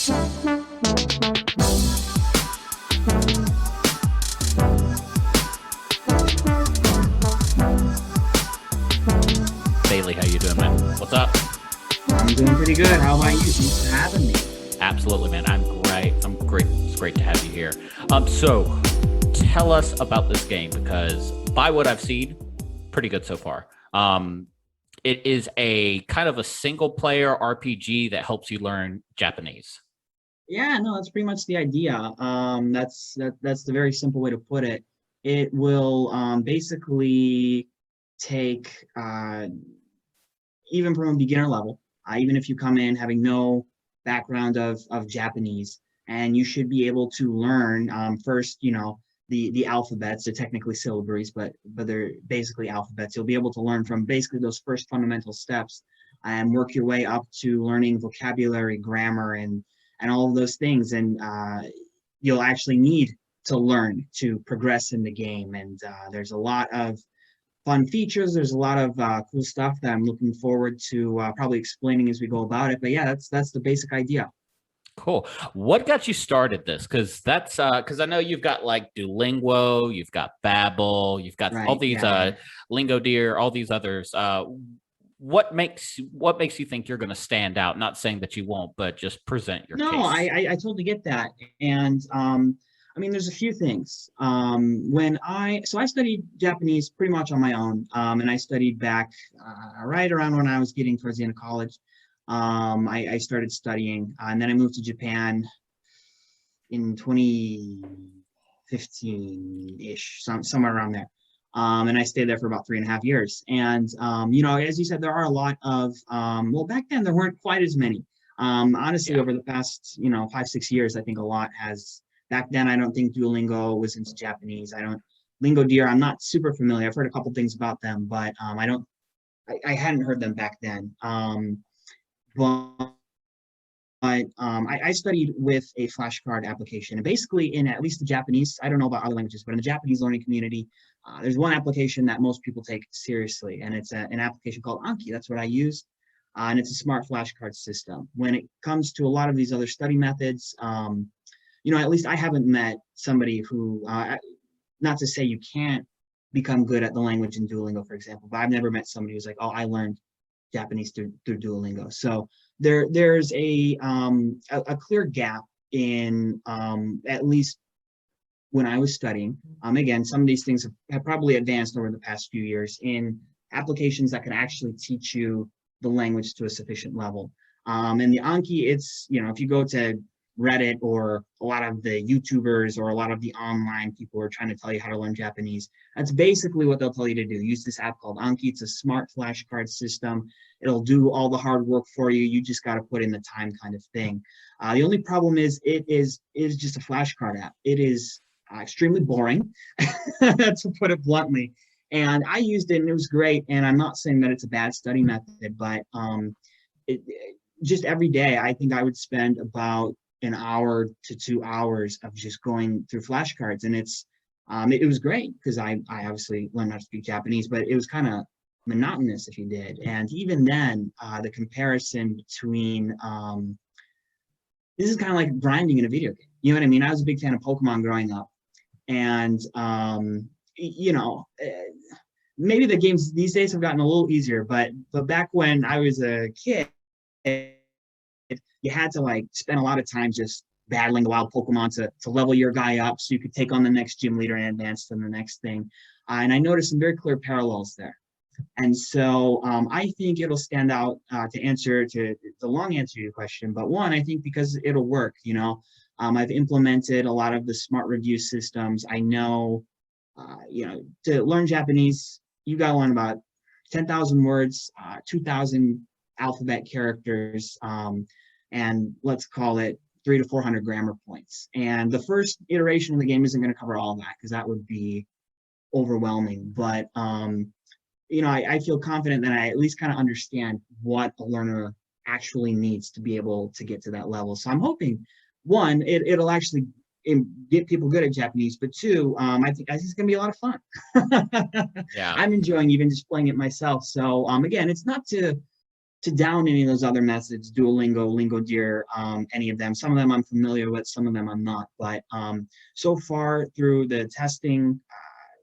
Bailey, how you doing, man? What's up? I'm doing pretty good. How about you? Thanks for having me. Absolutely, man. I'm great. I'm great. It's great to have you here. So tell us about this game because by what I've seen, pretty good so far. It is a kind of a single player RPG that helps you learn Japanese. Yeah, no, that's pretty much the idea. That's the very simple way to put it. It will basically take even from a beginner level, even if you come in having no background of Japanese, and you should be able to learn first, the alphabets. They're technically syllabaries, but they're basically alphabets. You'll be able to learn from basically those first fundamental steps and work your way up to learning vocabulary, grammar, and all of those things. And you'll actually need to learn to progress in the game. And there's a lot of fun features. There's a lot of cool stuff that I'm looking forward to probably explaining as we go about it. But yeah, that's the basic idea. Cool. What got you started this? Because I know you've got like Duolingo, you've got Babbel, you've got all Right. these Yeah. Lingo Deer, all these others. What makes you think you're going to stand out? Not saying that you won't, but just present your No, case. I totally get that. And I mean, there's a few things. So I studied Japanese pretty much on my own. And I studied back right around when I was getting towards the end of college. I started studying, and then I moved to Japan in 2015-ish, somewhere around there. And I stayed there for about 3.5 years. And, as you said, there are a lot of, well, back then there weren't quite as many. Honestly, Yeah. over the past, 5, 6 years, I think a lot has, back then, I don't think Duolingo was into Japanese. Lingo Deer, I'm not super familiar. I've heard a couple things about them, but I hadn't heard them back then. But I studied with a flashcard application. And basically, in at least the Japanese, I don't know about other languages, but in the Japanese learning community, there's one application that most people take seriously, and it's an application called Anki. That's what I use. And it's a smart flashcard system. When it comes to a lot of these other study methods, at least I haven't met somebody who, not to say you can't become good at the language in Duolingo, for example, but I've never met somebody who's like, oh, I learned Japanese through Duolingo. So there's a clear gap in at least when I was studying. Again, some of these things have probably advanced over the past few years in applications that can actually teach you the language to a sufficient level. And the Anki, it's, if you go to Reddit or a lot of the YouTubers or a lot of the online people who are trying to tell you how to learn Japanese, that's basically what they'll tell you to do. Use this app called Anki. It's a smart flashcard system. It'll do all the hard work for you. You just got to put in the time, kind of thing. The only problem is it is just a flashcard app. It is extremely boring, to put it bluntly. And I used it and it was great. And I'm not saying that it's a bad study method, but just every day, I think I would spend about an hour to 2 hours of just going through flashcards. And it was great because I obviously learned how to speak Japanese, but it was kind of monotonous if you did. And even then, the comparison between, this is kind of like grinding in a video game. You know what I mean? I was a big fan of Pokemon growing up. And, maybe the games these days have gotten a little easier, but back when I was a kid, you had to like spend a lot of time just battling the wild Pokemon to level your guy up so you could take on the next gym leader and advance to the next thing. And I noticed some very clear parallels there. And so I think it'll stand out to the long answer to your question. But one, I think because it'll work, I've implemented a lot of the smart review systems. I know, to learn Japanese, you got to learn about 10,000 words, 2,000 alphabet characters, and let's call it 300 to 400 grammar points. And the first iteration of the game isn't going to cover all of that because that would be overwhelming. But I feel confident that I at least kind of understand what a learner actually needs to be able to get to that level. So I'm hoping, one, it'll actually get people good at Japanese, but two, I think it's going to be a lot of fun. Yeah. I'm enjoying even just playing it myself. So again, it's not to to down any of those other methods, Duolingo, LingoDeer, any of them. Some of them I'm familiar with, some of them I'm not. But so far through the testing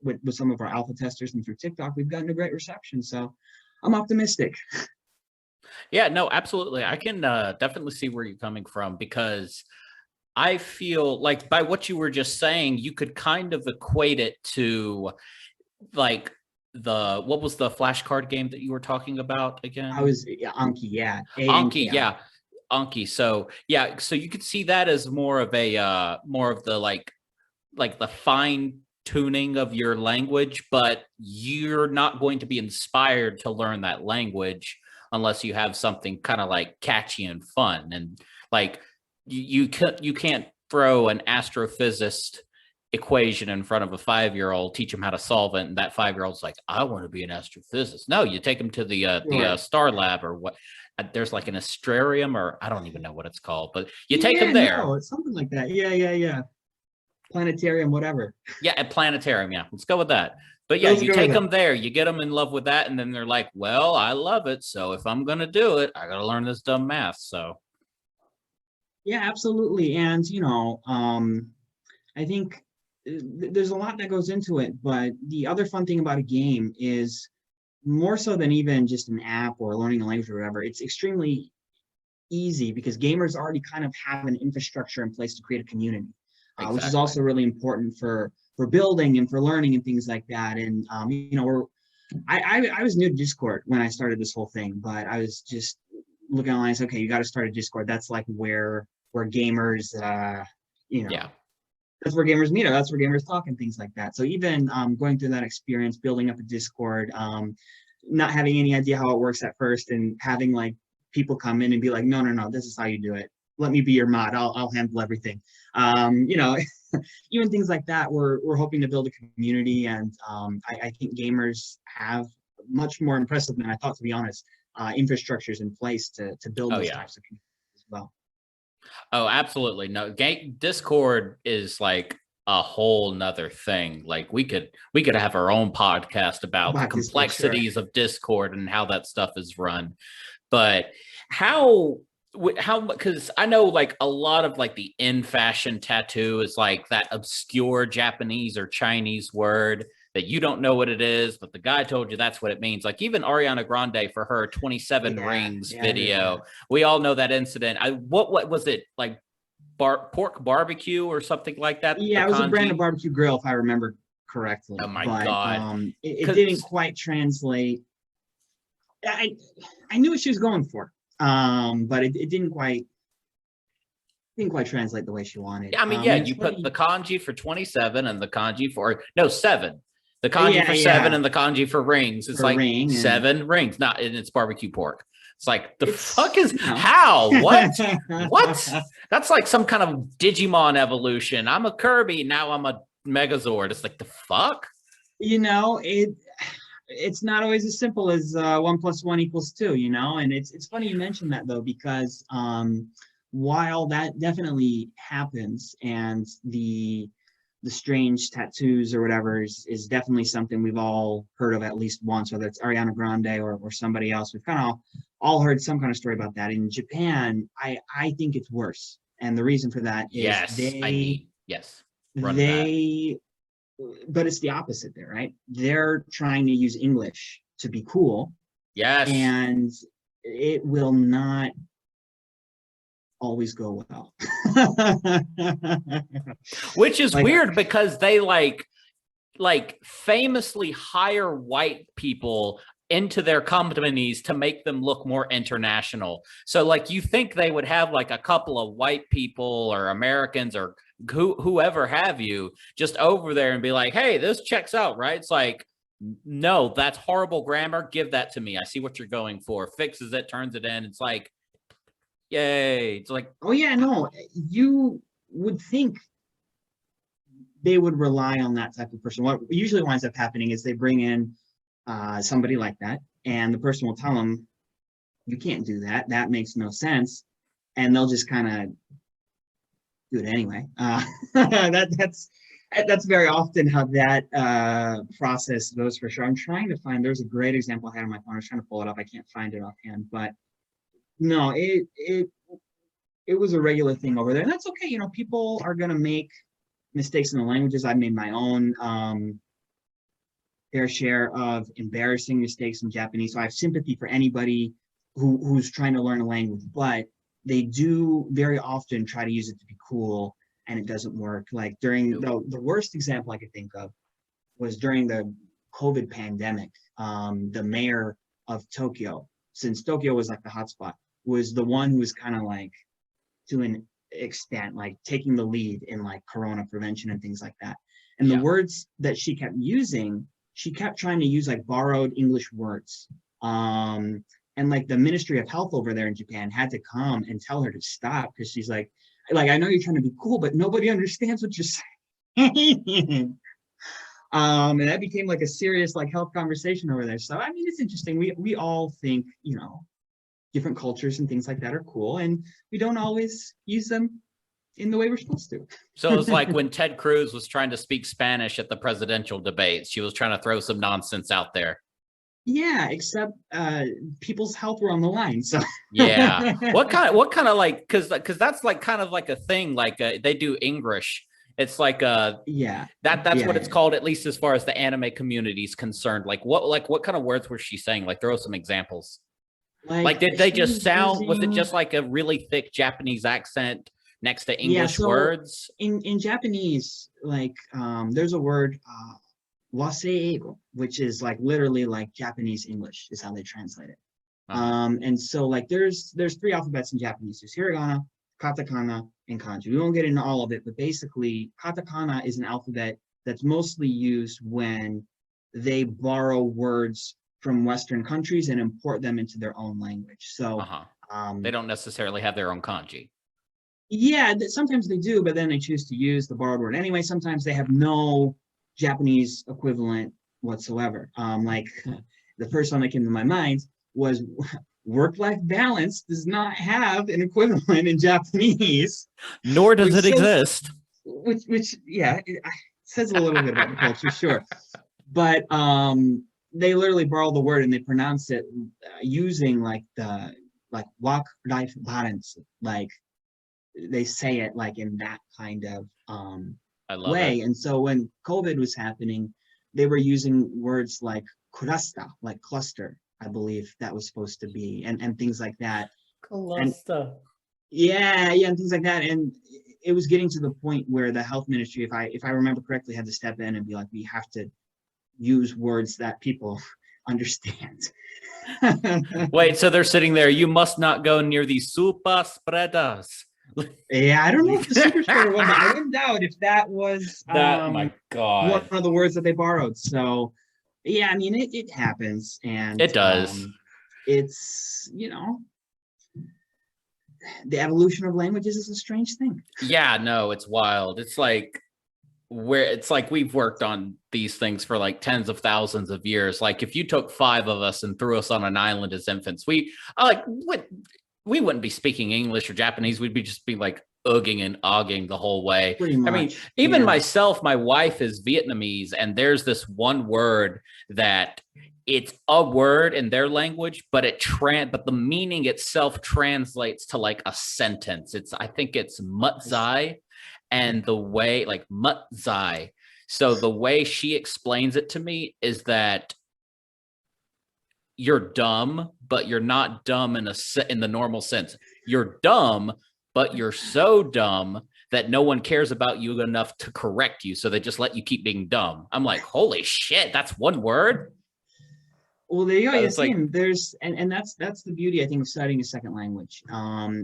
with some of our alpha testers and through TikTok, we've gotten a great reception. So I'm optimistic. Yeah, no, absolutely. I can definitely see where you're coming from, because I feel like by what you were just saying, you could kind of equate it to like what was the flashcard game that you were talking about again? Anki, yeah. Anki, A-N-K-I. yeah. Anki. So yeah, so you could see that as more of a more of the like the fine tuning of your language, but you're not going to be inspired to learn that language unless you have something kind of like catchy and fun. And like you can't throw an astrophysicist equation in front of a 5-year-old, teach them how to solve it, and that 5-year-old's like, I want to be an astrophysicist. No, you take them to the Star Lab, or what, there's like an astrarium, or I don't even know what it's called, but you take them there. No, it's something like that. Yeah. Planetarium, whatever. Yeah, at planetarium. Yeah, let's go with that. But yeah, you take them there, you get them in love with that, and then they're like, well, I love it, so if I'm gonna do it, I gotta learn this dumb math. So yeah, absolutely. And I think there's a lot that goes into it, but the other fun thing about a game is, more so than even just an app or learning a language or whatever, it's extremely easy because gamers already kind of have an infrastructure in place to create a community, exactly. Which is also really important for building and for learning and things like that. And I was new to Discord when I started this whole thing, but I was just looking online and said, okay, you got to start a Discord. That's like where gamers, yeah, that's where gamers meet, or that's where gamers talk and things like that. So even going through that experience, building up a Discord, not having any idea how it works at first, and having like people come in and be like, no, this is how you do it. Let me be your mod. I'll handle everything. Even things like that. We're hoping to build a community, and I think gamers have much more impressive than I thought, to be honest, infrastructures in place to build those types of communities as well. Oh, absolutely. No, Discord is like a whole nother thing. Like we could have our own podcast about the complexities of Discord and how that stuff is run. But how, because I know like a lot of like the in fashion tattoo is like that obscure Japanese or Chinese word that you don't know what it is, but the guy told you that's what it means. Like even Ariana Grande for her 27 rings video, we all know that incident. What was it, like pork barbecue or something like that? Yeah, it was a brand of barbecue grill, if I remember correctly. Oh my God. It didn't quite translate. I knew what she was going for, but it didn't quite translate the way she wanted. I mean, you put the kanji for 27 and the kanji for 7. The kanji for 7 and the kanji for rings. It's like 7 rings, and it's barbecue pork. It's like fuck is how? What? What? That's like some kind of Digimon evolution. I'm a Kirby, now I'm a Megazord. It's like the fuck? It's not always as simple as 1 + 1 = 2, and it's funny you mentioned that though, because while that definitely happens, and the strange tattoos or whatever is definitely something we've all heard of at least once, whether it's Ariana Grande or somebody else. We've kind of all heard some kind of story about that. In Japan, I think it's worse. And the reason for that is but it's the opposite there, right? They're trying to use English to be cool. Yes. And it will not always go well. Which is weird, because they like famously hire white people into their companies to make them look more international. So like you think they would have like a couple of white people or Americans or whoever have you just over there and be like, hey, this checks out, right? It's like, no, that's horrible grammar. Give that to me. I see what you're going for. Fixes it, turns it in. It's like, yay. It's like, oh yeah, no, you would think they would rely on that type of person. What usually winds up happening is they bring in somebody like that, and the person will tell them, you can't do that. That makes no sense. And they'll just kind of do it anyway. That's very often how that process goes, for sure. I'm trying to find, there's a great example I had on my phone. I was trying to pull it up. I can't find it offhand, but no, it was a regular thing over there, and that's okay. You know, people are gonna make mistakes in the languages. I made my own fair share of embarrassing mistakes in Japanese. So I have sympathy for anybody who's trying to learn a language, but they do very often try to use it to be cool, and it doesn't work. Like during the worst example I could think of was during the COVID pandemic. The mayor of Tokyo, since Tokyo was like the hotspot, was the one who was kind of like to an extent like taking the lead in like corona prevention and things like that. And the words that she kept using, she kept trying to use like borrowed English words. And like the Ministry of Health over there in Japan had to come and tell her to stop, because she's like, I know you're trying to be cool, but nobody understands what you're saying. And that became like a serious like health conversation over there. So I mean, it's interesting. We all think, you know, different cultures and things like that are cool, and we don't always use them in the way we're supposed to. So it was like when Ted Cruz was trying to speak Spanish at the presidential debates. She was trying to throw some nonsense out there. Yeah, except people's health were on the line. So yeah, what kind of like, because that's like kind of like a thing. Like they do English. It's like that's what it's called, at least as far as the anime community is concerned. Like what kind of words was she saying? Like throw some examples. Like did they just sound? Was it just like a really thick Japanese accent next to English words? In Japanese, like there's a word waseigo, which is like literally like Japanese English is how they translate it. And so like there's 3 alphabets in Japanese. There's hiragana, katakana, and kanji. We won't get into all of it, but basically katakana is an alphabet that's mostly used when they borrow words from Western countries and import them into their own language. So they don't necessarily have their own kanji. Yeah, sometimes they do, but then they choose to use the borrowed word anyway. Sometimes they have no Japanese equivalent whatsoever. Like the first one that came to my mind was work-life balance does not have an equivalent in Japanese. Nor does it exist. Which it says a little bit about the culture, sure. But they literally borrow the word and they pronounce it using like the work-life balance. Like they say it like in that kind of way. And so when COVID was happening, they were using words like cluster, like cluster, I believe that was supposed to be, and things like that. Cluster. And things like that. And it was getting to the point where the health ministry, if I remember correctly, had to step in and be like, we have to use words that people understand. Wait, so they're sitting there, you must not go near the super spreaders. Yeah, I don't know if the super spreader one, but I wouldn't doubt if that was my God, one of the words that they borrowed. So yeah, I mean it happens, and it does. It's, you know, the evolution of languages is a strange thing. Yeah, no, it's wild. It's like we've worked on these things for like tens of thousands of years. Like if you took 5 of us and threw us on an island as infants, we wouldn't be speaking English or Japanese. We'd be just be like ugging and ogging the whole way. Pretty much, I mean, even myself, my wife is Vietnamese, and there's this one word that it's a word in their language, but but the meaning itself translates to like a sentence. I think it's mutzai, and the way like mutzai. So the way she explains it to me is that you're dumb, but you're not dumb in the normal sense. You're dumb, but you're so dumb that no one cares about you enough to correct you, so they just let you keep being dumb. I'm like, holy shit, that's one word. Well, there you go. It's like, there's and that's the beauty, I think, of studying a second language.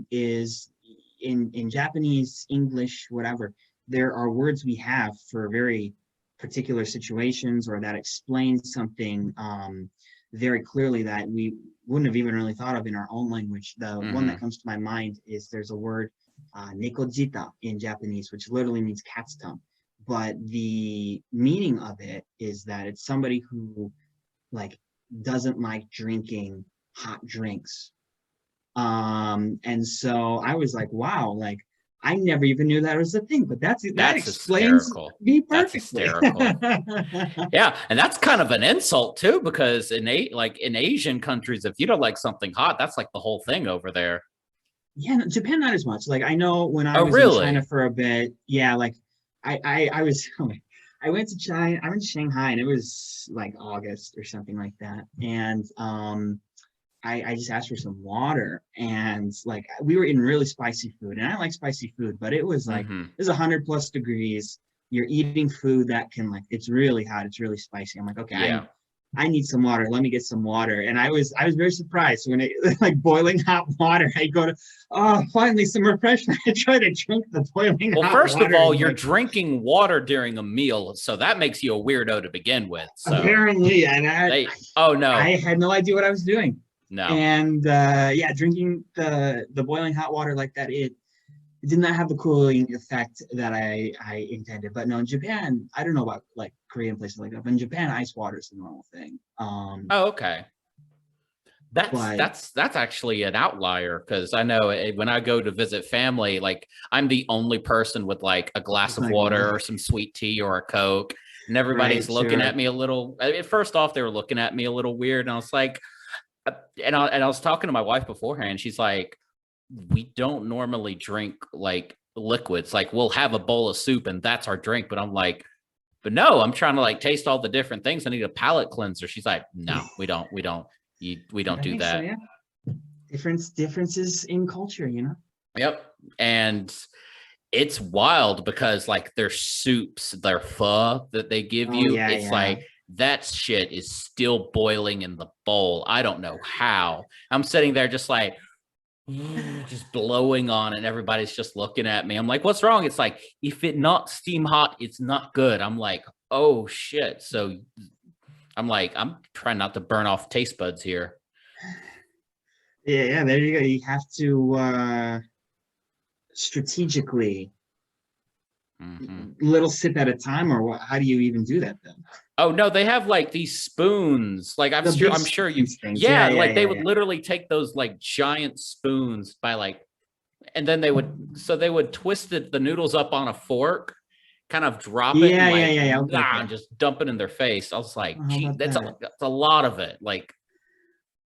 Is in Japanese, English, whatever, there are words we have for very particular situations, or that explain something very clearly that we wouldn't have even really thought of in our own language. The one that comes to my mind is there's a word, nekojita in Japanese, which literally means cat's tongue. But the meaning of it is that it's somebody who like doesn't like drinking hot drinks. And so I was like, wow, like I never even knew that was a thing, but that That's explains hysterical. me That's perfectly. hysterical. Yeah, and that's kind of an insult too, because like in Asian countries, if you don't like something hot, that's like the whole thing over there. Yeah, Japan not as much. Like I know when I Oh, was in China really? for a bit, yeah, like I was I went to China, I went to Shanghai and it was like August or something like that. And I just asked for some water and like we were eating really spicy food and I like spicy food, but it was like Mm-hmm. it was 100+ degrees. You're eating food that can like it's really hot, it's really spicy. I'm like, okay, Yeah. I need some water. Let me get some water. And I was very surprised when it like boiling hot water. I go to, oh, finally some refreshment. I try to drink the boiling Well, hot first of water all, and you're like drinking water during a meal, so that makes you a weirdo to begin with. So apparently, and oh I no, had no idea what I was doing. no. And yeah, drinking the boiling hot water like that, it did not have the cooling effect that I intended. But no, in Japan, I don't know about like Korean places like that, but in Japan, ice water is the normal thing. Oh, okay. That's But that's that's actually an outlier because I know when I go to visit family, like I'm the only person with like a glass it's of like, water or some sweet tea or a Coke, and everybody's right, looking sure. at me a little. First off, they were looking at me a little weird, and I was like, and I was talking to my wife beforehand. She's like, we don't normally drink like liquids. Like we'll have a bowl of soup and that's our drink. But I'm like, but no, I'm trying to like taste all the different things. I need a palate cleanser. She's like, no, we don't I do think so, that. yeah. Differences in culture, you know? Yep. And it's wild because like their soups, their pho that they give Oh you, yeah, it's yeah. like that shit is still boiling in the bowl. I don't know how. I'm sitting there just like just blowing on it and everybody's just looking at me. I'm like, what's wrong? It's like, if it not steam hot, it's not good. I'm like, oh shit. So I'm like, I'm trying not to burn off taste buds here. Yeah, yeah, there you go. You have to strategically Mm-hmm. little sip at a time, or what, how do you even do that then? Oh no, they have like these spoons. Like The big I'm sure you, spoons things. Yeah, yeah, yeah, like they yeah, would yeah. literally take those like giant spoons by like, and then they would twist the noodles up on a fork, kind of drop it and Yeah, yeah, like yeah, yeah. Okay, nah, okay. and just dump it in their face. I was like, How gee, about that? that's a lot of it. Like,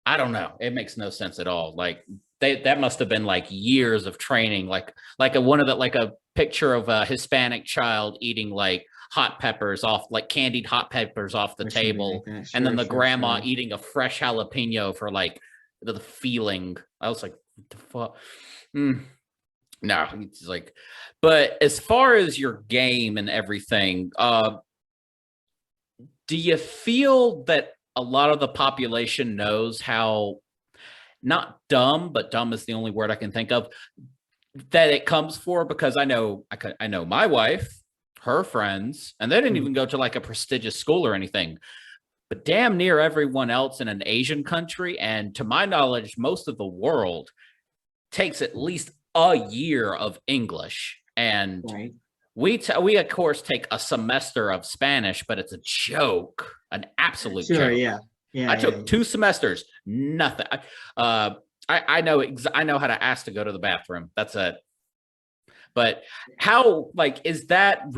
I don't know. It makes no sense at all. Like that must have been like years of training, like a one of the like a picture of a Hispanic child eating like hot peppers off like candied hot peppers off the Or something like table, that. and then Sure, the sure, grandma sure. eating a fresh jalapeno for like the feeling. I was like, what the fuck? Mm, no, it's like, but as far as your game and everything, do you feel that a lot of the population knows how not dumb, but dumb is the only word I can think of that it comes for? Because I know my wife, her friends, and they didn't Hmm. even go to like a prestigious school or anything, but damn near everyone else in an Asian country, and to my knowledge, most of the world takes at least a year of English. And Right. we of course take a semester of Spanish, but it's a joke, an absolute Sure, joke. yeah. I Yeah, yeah, took yeah. 2 semesters, nothing. Uh, I know how to ask to go to the bathroom. That's it. But how like is that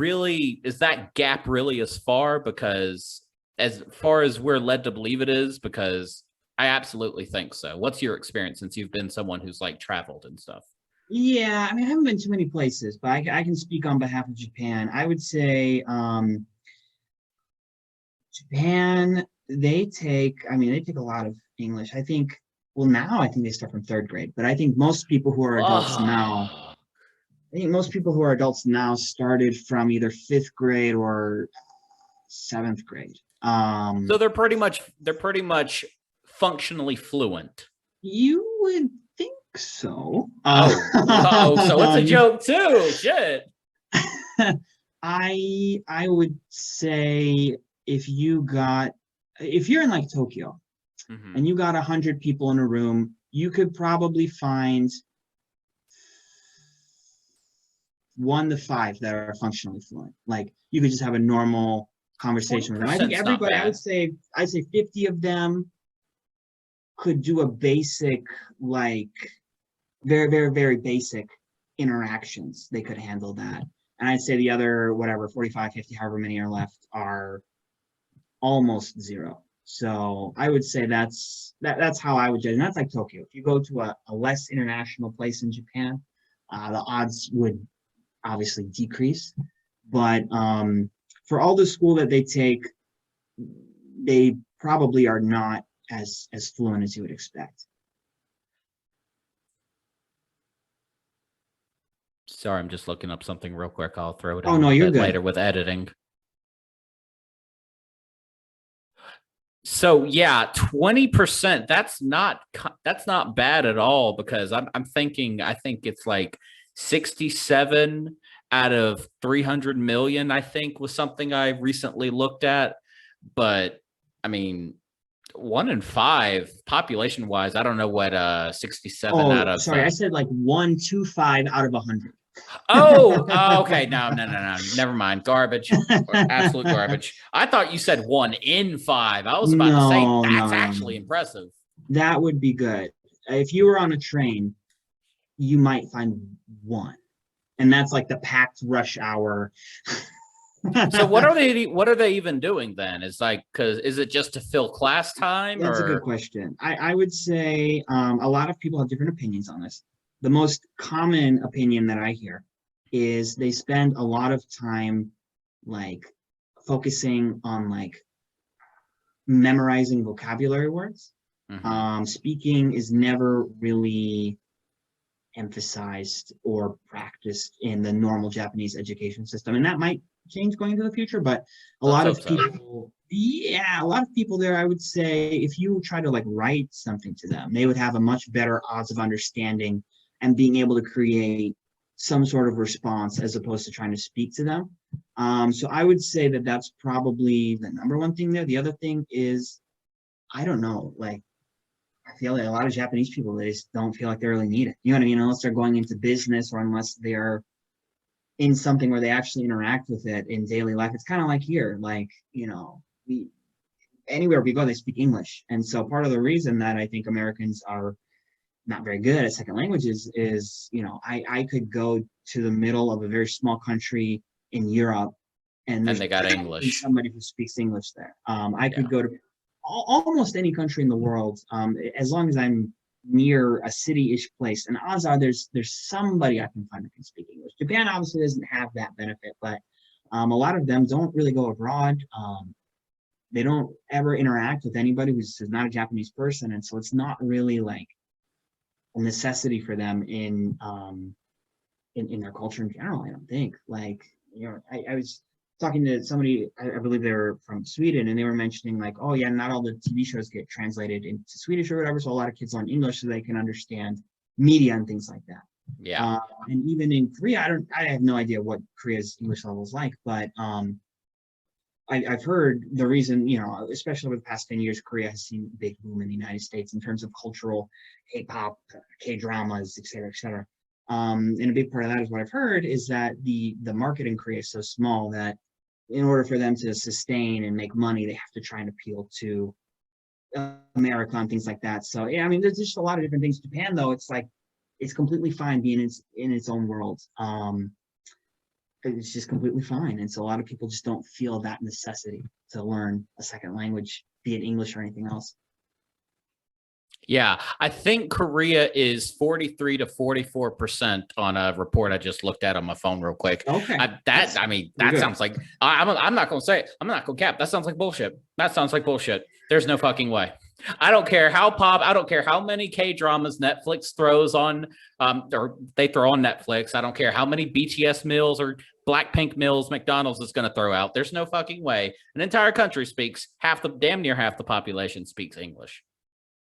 gap really as far as we're led to believe it is? Because I absolutely think so. What's your experience since you've been someone who's like traveled and stuff? Yeah, I mean, I haven't been too many places, but I can speak on behalf of Japan. I would say Japan, they take a lot of English. I think, well, now I think they start from third grade, but I think most people who are adults now, Oh, I think most people who are adults now started from either fifth grade or seventh grade. so they're pretty much functionally fluent. You would think so. Oh, so it's a joke too. Shit. I would say if you got if you're in like Tokyo Mm-hmm. and you got 100 people in a room, you could probably find 1 to 5 that are functionally fluent. Like you could just have a normal Twenty conversation with them. I think percent's not everybody, bad. I'd say 50 of them could do a basic, like very, very, very basic interactions, they could handle that. And I'd say the other, whatever, 45, 50, however many are left, are almost zero. So I would say that's how I would judge. And that's like Tokyo. If you go to a less international place in Japan, the odds would obviously decrease. But for all the school that they take, they probably are not as fluent as you would expect. Sorry, I'm just looking up something real quick. I'll throw it in Oh a no, you're bit good. later with editing. So yeah, 20%. That's not bad at all, because I'm thinking, I think it's like 67 out of 300 million, I think, was something I recently looked at. But I mean, 1 in 5 population wise, I don't know what 67 out Oh, of sorry, I said like 125 out of 100. okay. No, never mind. Garbage. Absolute garbage. I thought you said 1 in 5. I was about to say No, that's no, actually no. impressive. That would be good. If you were on a train, you might find one, and that's like the packed rush hour. So what are they even doing then? Is like, because is it just to fill class time, That's a good or question. I would say a lot of people have different opinions on this. The most common opinion that I hear is they spend a lot of time like focusing on like memorizing vocabulary words. Speaking is never really emphasized or practiced in the normal Japanese education system. And that might change going into the future, but a let's lot hope of so. people, yeah, a lot of people there, I would say, if you try to like write something to them, they would have a much better odds of understanding and being able to create some sort of response as opposed to trying to speak to them. So I would say that that's probably the number one thing there. The other thing is, I don't know, like I feel like a lot of Japanese people, they just don't feel like they really need it. You know what I mean? Unless they're going into business or unless they're in something where they actually interact with it in daily life. It's kind of like here, like, you know, anywhere we go, they speak English. And so part of the reason that I think Americans are not very good at second languages is, you know, I could go to the middle of a very small country in Europe and there's they got English. somebody who speaks English there. I Yeah. could go to almost any country in the world, as long as I'm near a city-ish place. And odds are there's somebody I can find who can speak English. Japan obviously doesn't have that benefit, but a lot of them don't really go abroad. They don't ever interact with anybody who's not a Japanese person, and so it's not really like a necessity for them in their culture in general. I don't think. Like, you know, I was talking to somebody, I believe they were from Sweden, and they were mentioning like, oh yeah, not all the TV shows get translated into Swedish or whatever, so a lot of kids learn English so they can understand media and things like that. Yeah. And even in Korea, I have no idea what Korea's English level is like, but I've heard the reason, you know, especially over the past 10 years, Korea has seen a big boom in the United States in terms of cultural K-pop, K-dramas, et cetera, et cetera. And a big part of that is what I've heard is that the market in Korea is so small that in order for them to sustain and make money, they have to try and appeal to America and things like that. So yeah, I mean, there's just a lot of different things. Japan, though, it's like it's completely fine being in its own world. It's just completely fine, and so a lot of people just don't feel that necessity to learn a second language, be it English or anything else. Yeah, I think Korea is 43 to 44% on a report I just looked at on my phone real quick. Okay. That sounds like I'm not going to say it. I'm not going to cap. That sounds like bullshit. That sounds like bullshit. There's no fucking way. I don't care I don't care how many K-dramas Netflix throws on, or they throw on Netflix. I don't care how many BTS meals or Blackpink meals McDonald's is going to throw out. There's no fucking way an entire country speaks damn near half the population speaks English.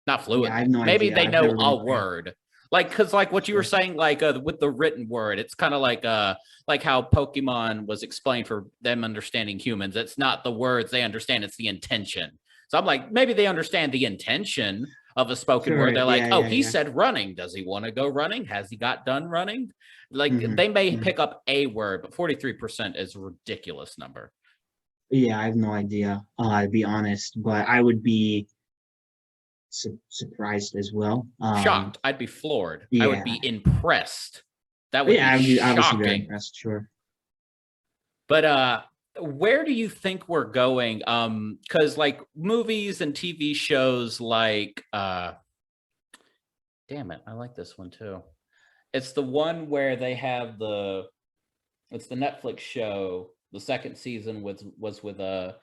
Not fluently. Yeah, I have no Maybe idea. they I've know never been a to Korea. word. Like, because like what you were saying, like with the written word, it's kind of like how Pokemon was explained for them understanding humans. It's not the words they understand, it's the intention. So I'm like, maybe they understand the intention of a spoken word. They're like, Yeah, oh, yeah, he yeah. said running. Does he want to go running? Has he got done running? Like they may pick up a word, but 43% is a ridiculous number. Yeah, I have no idea, to be honest, but I would be surprised as well. Shocked. I'd be floored. I would Yeah, be impressed That But would yeah, be I would be obviously very shocking. impressed. Sure. But where do you think we're going? Because like movies and TV shows like damn it, I like this one too. It's the one where they have it's the Netflix show. The second season was with the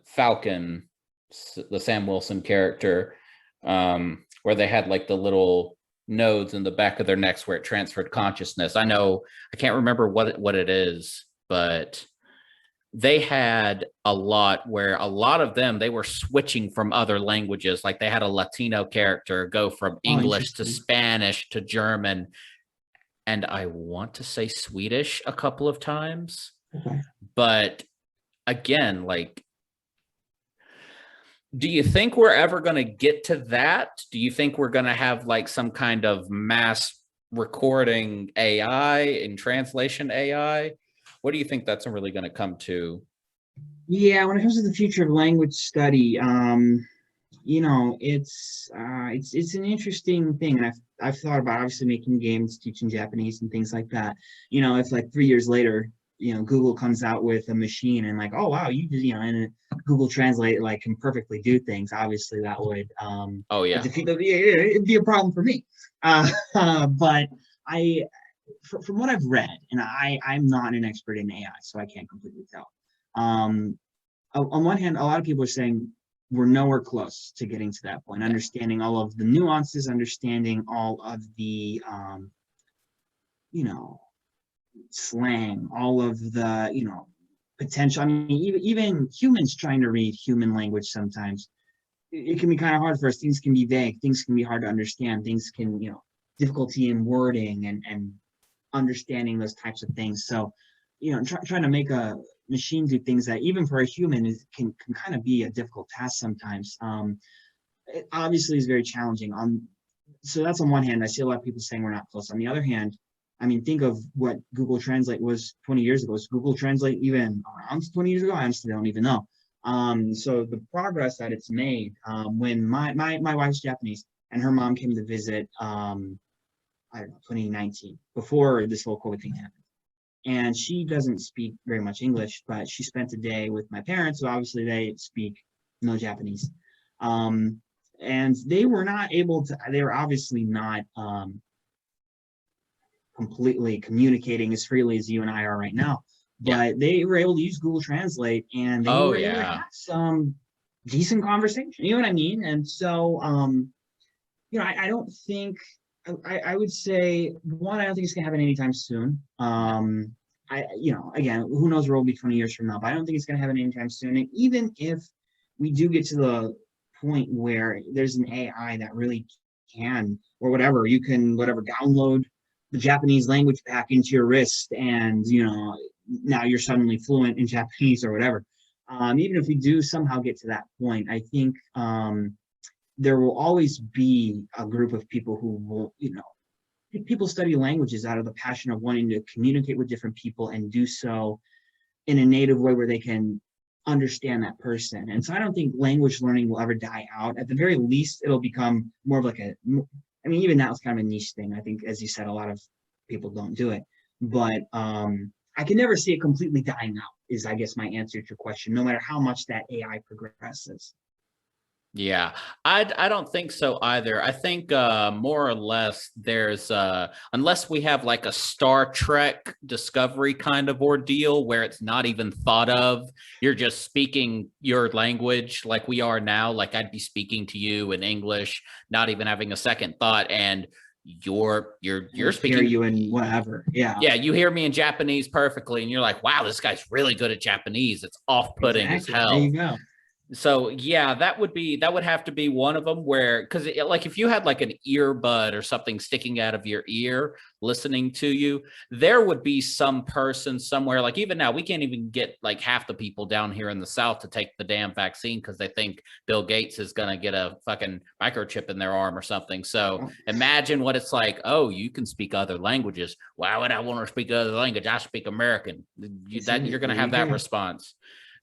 Falcon, the Sam Wilson character, where they had like the little nodes in the back of their necks where it transferred consciousness. I know I can't remember what it is, but they had a lot where a lot of them they were switching from other languages. Like they had a Latino character go from Oh, English to interesting. Spanish to German, and I want to say Swedish a couple of times. Okay. But again, like, do you think we're ever going to get to that? Do you think we're going to have like some kind of mass recording AI and translation AI? What do you think that's really going to come to? Yeah, when it comes to the future of language study, it's an interesting thing, and I've thought about obviously making games, teaching Japanese and things like that. If like 3 years later, Google comes out with a machine and like, oh wow, and Google Translate like can perfectly do things. Obviously, that would Oh yeah. it'd be a problem for me. But from what I've read, and I'm not an expert in AI, so I can't completely tell. Um, on one hand, a lot of people are saying we're nowhere close to getting to that point, Yeah. understanding all of the nuances, understanding all of the, slang, all of the, potential. I mean, even humans trying to read human language sometimes, it can be kind of hard for us. Things can be vague. Things can be hard to understand. Things can, difficulty in wording and understanding those types of things. So, trying to make a machine do things that even for a human can kind of be a difficult task sometimes. It obviously is very challenging. So that's on one hand. I see a lot of people saying we're not close. On the other hand, I mean, think of what Google Translate was 20 years ago. Was Google Translate even around 20 years ago? I honestly don't even know. So the progress that it's made, when my wife's Japanese and her mom came to visit, I don't know, 2019, before this whole COVID thing happened. And she doesn't speak very much English, but she spent a day with my parents, so obviously they speak no Japanese. And they were not able to, they were obviously not completely communicating as freely as you and I are right now, Yeah. but they were able to use Google Translate and they Oh were able to yeah. have some decent conversation. You know what I mean? And so, I don't think I would say one, I don't think it's gonna happen anytime soon. Again, who knows where we'll be 20 years from now, but I don't think it's gonna happen anytime soon. And even if we do get to the point where there's an AI that really can, or whatever, you can whatever download the Japanese language back into your wrist, and now you're suddenly fluent in Japanese or whatever. Even if we do somehow get to that point, I think there will always be a group of people who will, people study languages out of the passion of wanting to communicate with different people and do so in a native way where they can understand that person. And so I don't think language learning will ever die out. At the very least, it'll become more of like even that was kind of a niche thing. I think, as you said, a lot of people don't do it. But I can never see it completely dying out, is I guess my answer to your question, no matter how much that AI progresses. Yeah, I don't think so either. I think more or less there's unless we have like a Star Trek Discovery kind of ordeal where it's not even thought of, you're just speaking your language like we are now, like I'd be speaking to you in English, not even having a second thought, and you're speaking hear you in whatever. Yeah. Yeah, you hear me in Japanese perfectly, and you're like, wow, this guy's really good at Japanese. It's off-putting as Exactly. There you hell. go. So yeah, that would have to be one of them where, because like if you had like an earbud or something sticking out of your ear listening to you, there would be some person somewhere, like even now we can't even get like half the people down here in the South to take the damn vaccine because they think Bill Gates is going to get a fucking microchip in their arm or something. So imagine what it's like. Oh, you can speak other languages. Why would I want to speak other language? I speak American. You're going to have that response.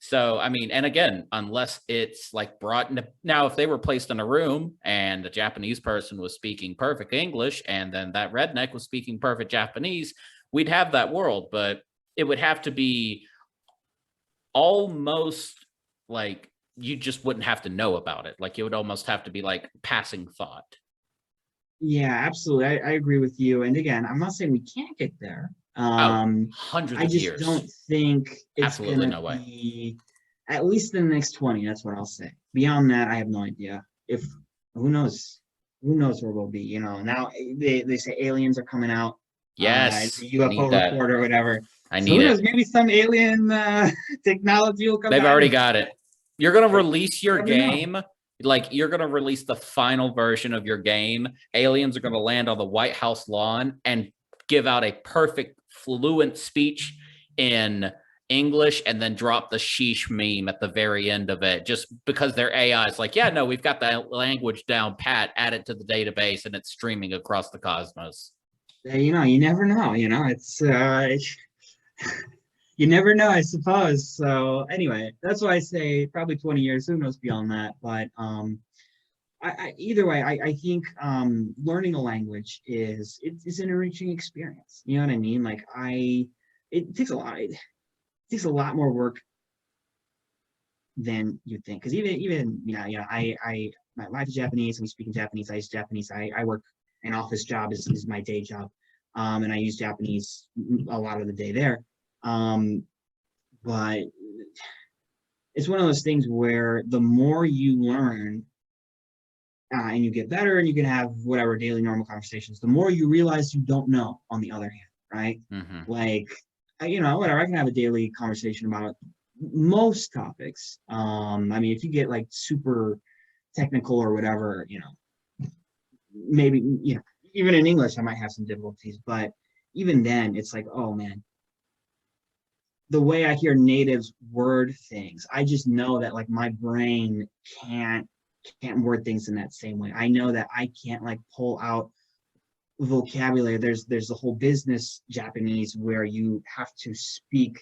So, I mean, and again, unless it's like brought in, now, if they were placed in a room and the Japanese person was speaking perfect English and then that redneck was speaking perfect Japanese, we'd have that world, but it would have to be almost like you just wouldn't have to know about it. Like it would almost have to be like passing thought. Yeah, absolutely. I agree with you. And again, I'm not saying we can't get there. Oh, hundreds I of just don't years. think it's Absolutely gonna no way. be at least in the next 20. That's what I'll say. Beyond that, I have no idea. If who knows? Who knows where we'll be? You know, now they say aliens are coming out, Yes, the I UFO need that. report or whatever. I So need who knows? it. Maybe some alien technology will come They've down already and got it. You're going to release you your never know. game. Like you're going to release the final version of your game. Aliens are going to land on the White House lawn and give out a perfect fluent speech in English and then drop the sheesh meme at the very end of it just because their AI is like, yeah, no, we've got that language down pat, add it to the database and it's streaming across the cosmos. You know, you never know. You know, it's you never know, I suppose. So anyway, that's why I say probably 20 years. Who knows beyond that? But either way, I think learning a language it's an enriching experience. You know what I mean? Like it takes a lot. It takes a lot more work than you think. Because even I my wife is Japanese and we speak in Japanese. I use Japanese. I work an office job is my day job, and I use Japanese a lot of the day there. But it's one of those things where the more you learn and you get better and you can have whatever daily normal conversations, the more you realize you don't know on the other hand, right? Mm-hmm. Like, you know, whatever, I can have a daily conversation about most topics. I mean, if you get like super technical or whatever, you know, maybe, you know, even in English, I might have some difficulties, but even then it's like, oh man, the way I hear natives word things, I just know that like my brain can't word things in that same way. I know that I can't like pull out vocabulary. There's the whole business Japanese where you have to speak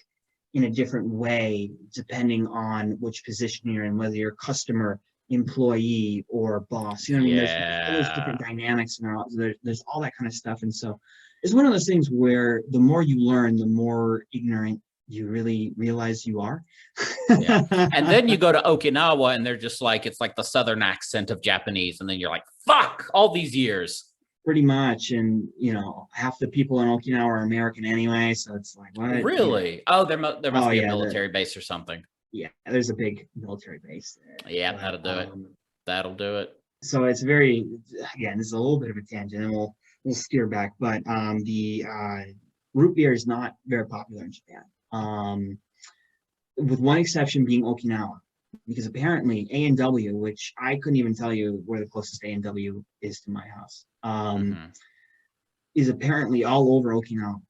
in a different way depending on which position you're in, whether you're customer, employee, or boss. You know what I mean? There's all those different Yeah. dynamics and there's all that kind of stuff. And so it's one of those things where the more you learn, the more ignorant you really realize you are. Yeah. And then you go to Okinawa and they're just like, it's like the Southern accent of Japanese. And then you're like, fuck, all these years. Pretty much. And, you know, half the people in Okinawa are American anyway. So it's like, what? You know, Really? Oh, there must oh, be a yeah. military base or something. Yeah, there's a big military base there. Yeah, But, that'll do it. That'll do it. so it's very, again, this is a little bit of a tangent and we'll steer back. But the root beer is not very popular in Japan. With one exception being Okinawa, because apparently A&W, which I couldn't even tell you where the closest A&W is to my house, is apparently all over Okinawa.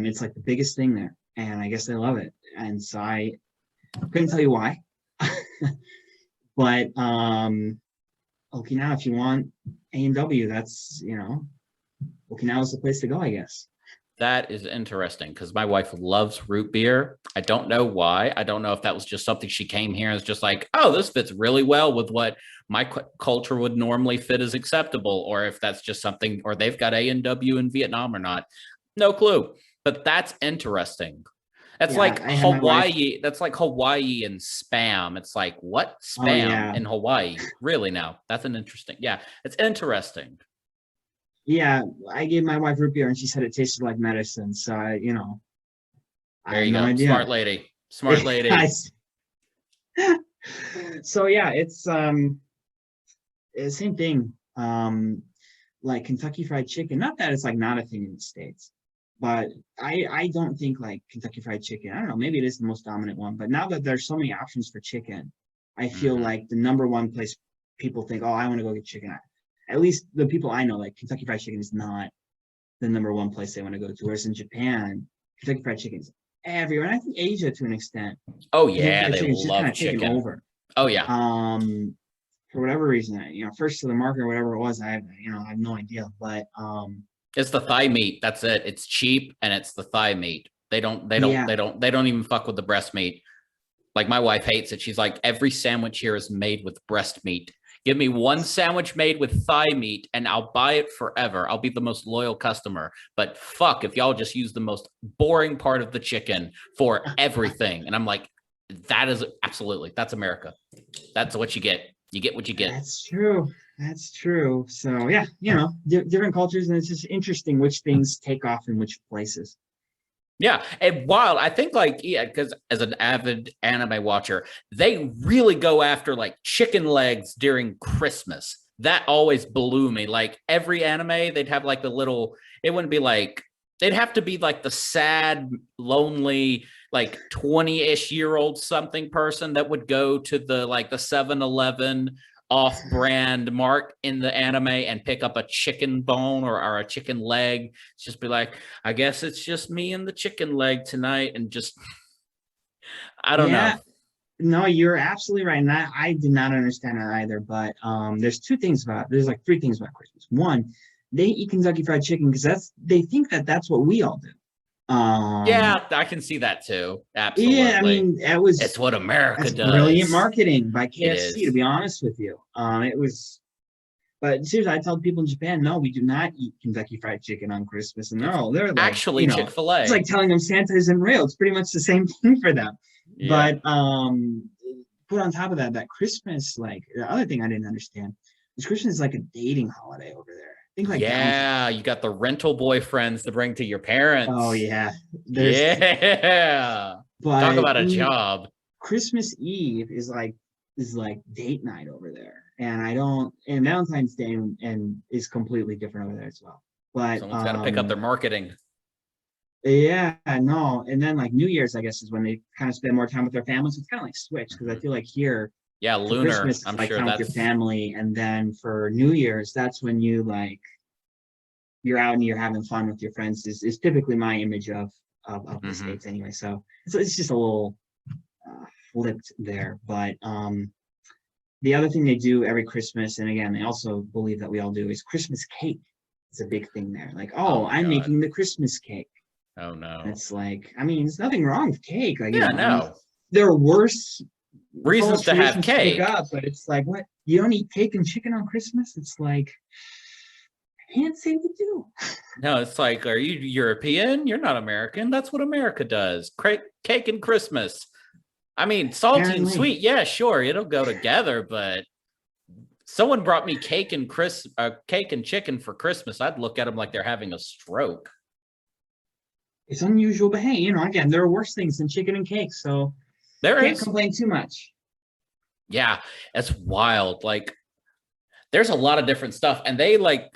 It's like the biggest thing there, and I guess they love it. And so I couldn't tell you why, but Okinawa, if you want A&W, that's, you know, Okinawa's the place to go, I guess. That is interesting because my wife loves root beer. I don't know why. I don't know if that was just something she came here and was just like, oh, this fits really well with what my culture would normally fit as acceptable, or if that's just something, or they've got A&W in Vietnam or not. No clue. But that's interesting. That's Yeah, like I had my wife. Hawaii. That's like Hawaii and spam. It's like, what Oh spam yeah, in Hawaii? Really now? That's an interesting. Yeah, it's interesting. yeah. I gave my wife root beer, and she said it tasted like medicine. So you know, I There have you no go. idea. Smart lady. Smart lady. So yeah, it's the same thing. Like Kentucky Fried Chicken. Not that it's like not a thing in the States, but I don't think like Kentucky Fried Chicken. I don't know. Maybe it is the most dominant one, but now that there's so many options for chicken, I feel Mm-hmm. like the number one place people think, oh, I want to go get chicken. At least the people I know, like Kentucky Fried Chicken is not the number one place they want to go to. Whereas in Japan, Kentucky Fried Chicken is everywhere. And I think Asia to an extent, Oh Kentucky yeah, Fried they Chicken is just kind love of taken chicken. over. Oh yeah. For whatever reason, you know, first to the market or whatever it was, I have no idea. But It's the thigh meat. That's it. It's cheap and it's the thigh meat. Yeah. They don't even fuck with the breast meat. Like my wife hates it. She's like, every sandwich here is made with breast meat. Give me one sandwich made with thigh meat and I'll buy it forever. I'll be the most loyal customer. But fuck if y'all just use the most boring part of the chicken for everything. And I'm like, that is absolutely, that's America. That's what you get. You get what you get. That's true. That's true. So yeah, different cultures, and it's just interesting which things take off in which places. Yeah, and wild. I think like yeah, because as an avid anime watcher, they really go after like chicken legs during Christmas. That always blew me. Like every anime, they'd have like the little. It wouldn't be like they'd have to be like the sad, lonely, like 20-ish-year-old something person that would go to the like the 7-Eleven off-brand mark in the anime and pick up a chicken bone or a chicken leg. Just be like, I guess it's just me and the chicken leg tonight, and just I don't know. Yeah, no, you're absolutely right. And I did not understand that either. But there's like three things about Christmas. One, they eat Kentucky Fried Chicken because they think that that's what we all do. Yeah, I can see that too. Yeah, I Absolutely. mean, It's what America that's brilliant does. marketing by It KFC, to is. be honest with you. It was, but seriously, I tell people in Japan, no, we do not eat Kentucky Fried Chicken on Christmas. And It's no, they're like, actually it's like Chick-fil-A. telling them Santa isn't real. It's pretty much the same thing for them. Yeah. But put on top of that, that Christmas, like the other thing I didn't understand is Christmas is like a dating holiday over there. I think like Yeah, Valentine's. you got the rental boyfriends to bring to your Oh parents. yeah, there's, Yeah. Talk but about a job. Christmas Eve is like date night over there, and I don't, and Valentine's Day and is completely different over there as well. But Someone's got to pick up their marketing. yeah, no, and then like New Year's, I guess, is when they kind of spend more time with their families. It's kind of like switch because I Mhm. feel like here Yeah, for lunar. Christmas it's I'm like sure time with your that's family, and then for New Year's, that's when you're out and you're having fun with your friends. Is typically my image of the mhm. states anyway. So it's just a little flipped there, but the other thing they do every Christmas, and again, they also believe that we all do, is Christmas cake. It's a big thing there. Like, Oh oh, my I'm God. making the Christmas cake. Oh And no. it's like, I mean, there's nothing wrong with cake. Like, Yeah, I mean, no. there are worse Reasons false to have traditions to pick cake. up, but it's like, what? You don't eat cake and chicken on Christmas? It's like, I can't say we do. No, it's like, are you European? You're not American. That's what America does. Cake and Christmas. I mean, salty and Apparently. sweet. Yeah, sure, it'll go together, but someone brought me cake and chicken for Christmas. I'd look at them like they're having a stroke. It's unusual, but hey, again, there are worse things than chicken and cake, so There can't is. complain too much. Yeah, it's wild. Like there's a lot of different stuff and they like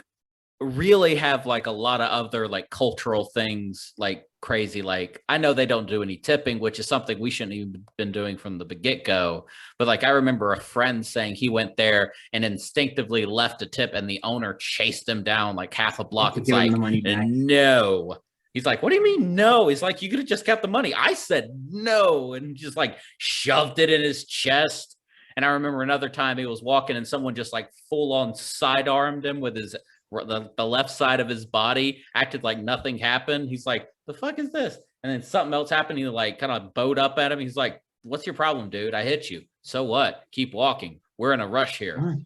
really have like a lot of other like cultural things like crazy. Like I know they don't do any tipping, which is something we shouldn't even been doing from the get-go, but like I remember a friend saying he went there and instinctively left a tip and the owner chased him down like half a You have block. to It's give them the like money back. no. He's like, what do you mean no? He's like, you could have just kept the money. I said no, and just like shoved it in his chest. And I remember another time he was walking and someone just like full on sidearmed him with the left side of his body, acted like nothing happened. He's like, the fuck is this? And then something else happened. He like kind of bowed up at him. He's like, what's your problem, dude? I hit you. So what? Keep walking. We're in a rush here.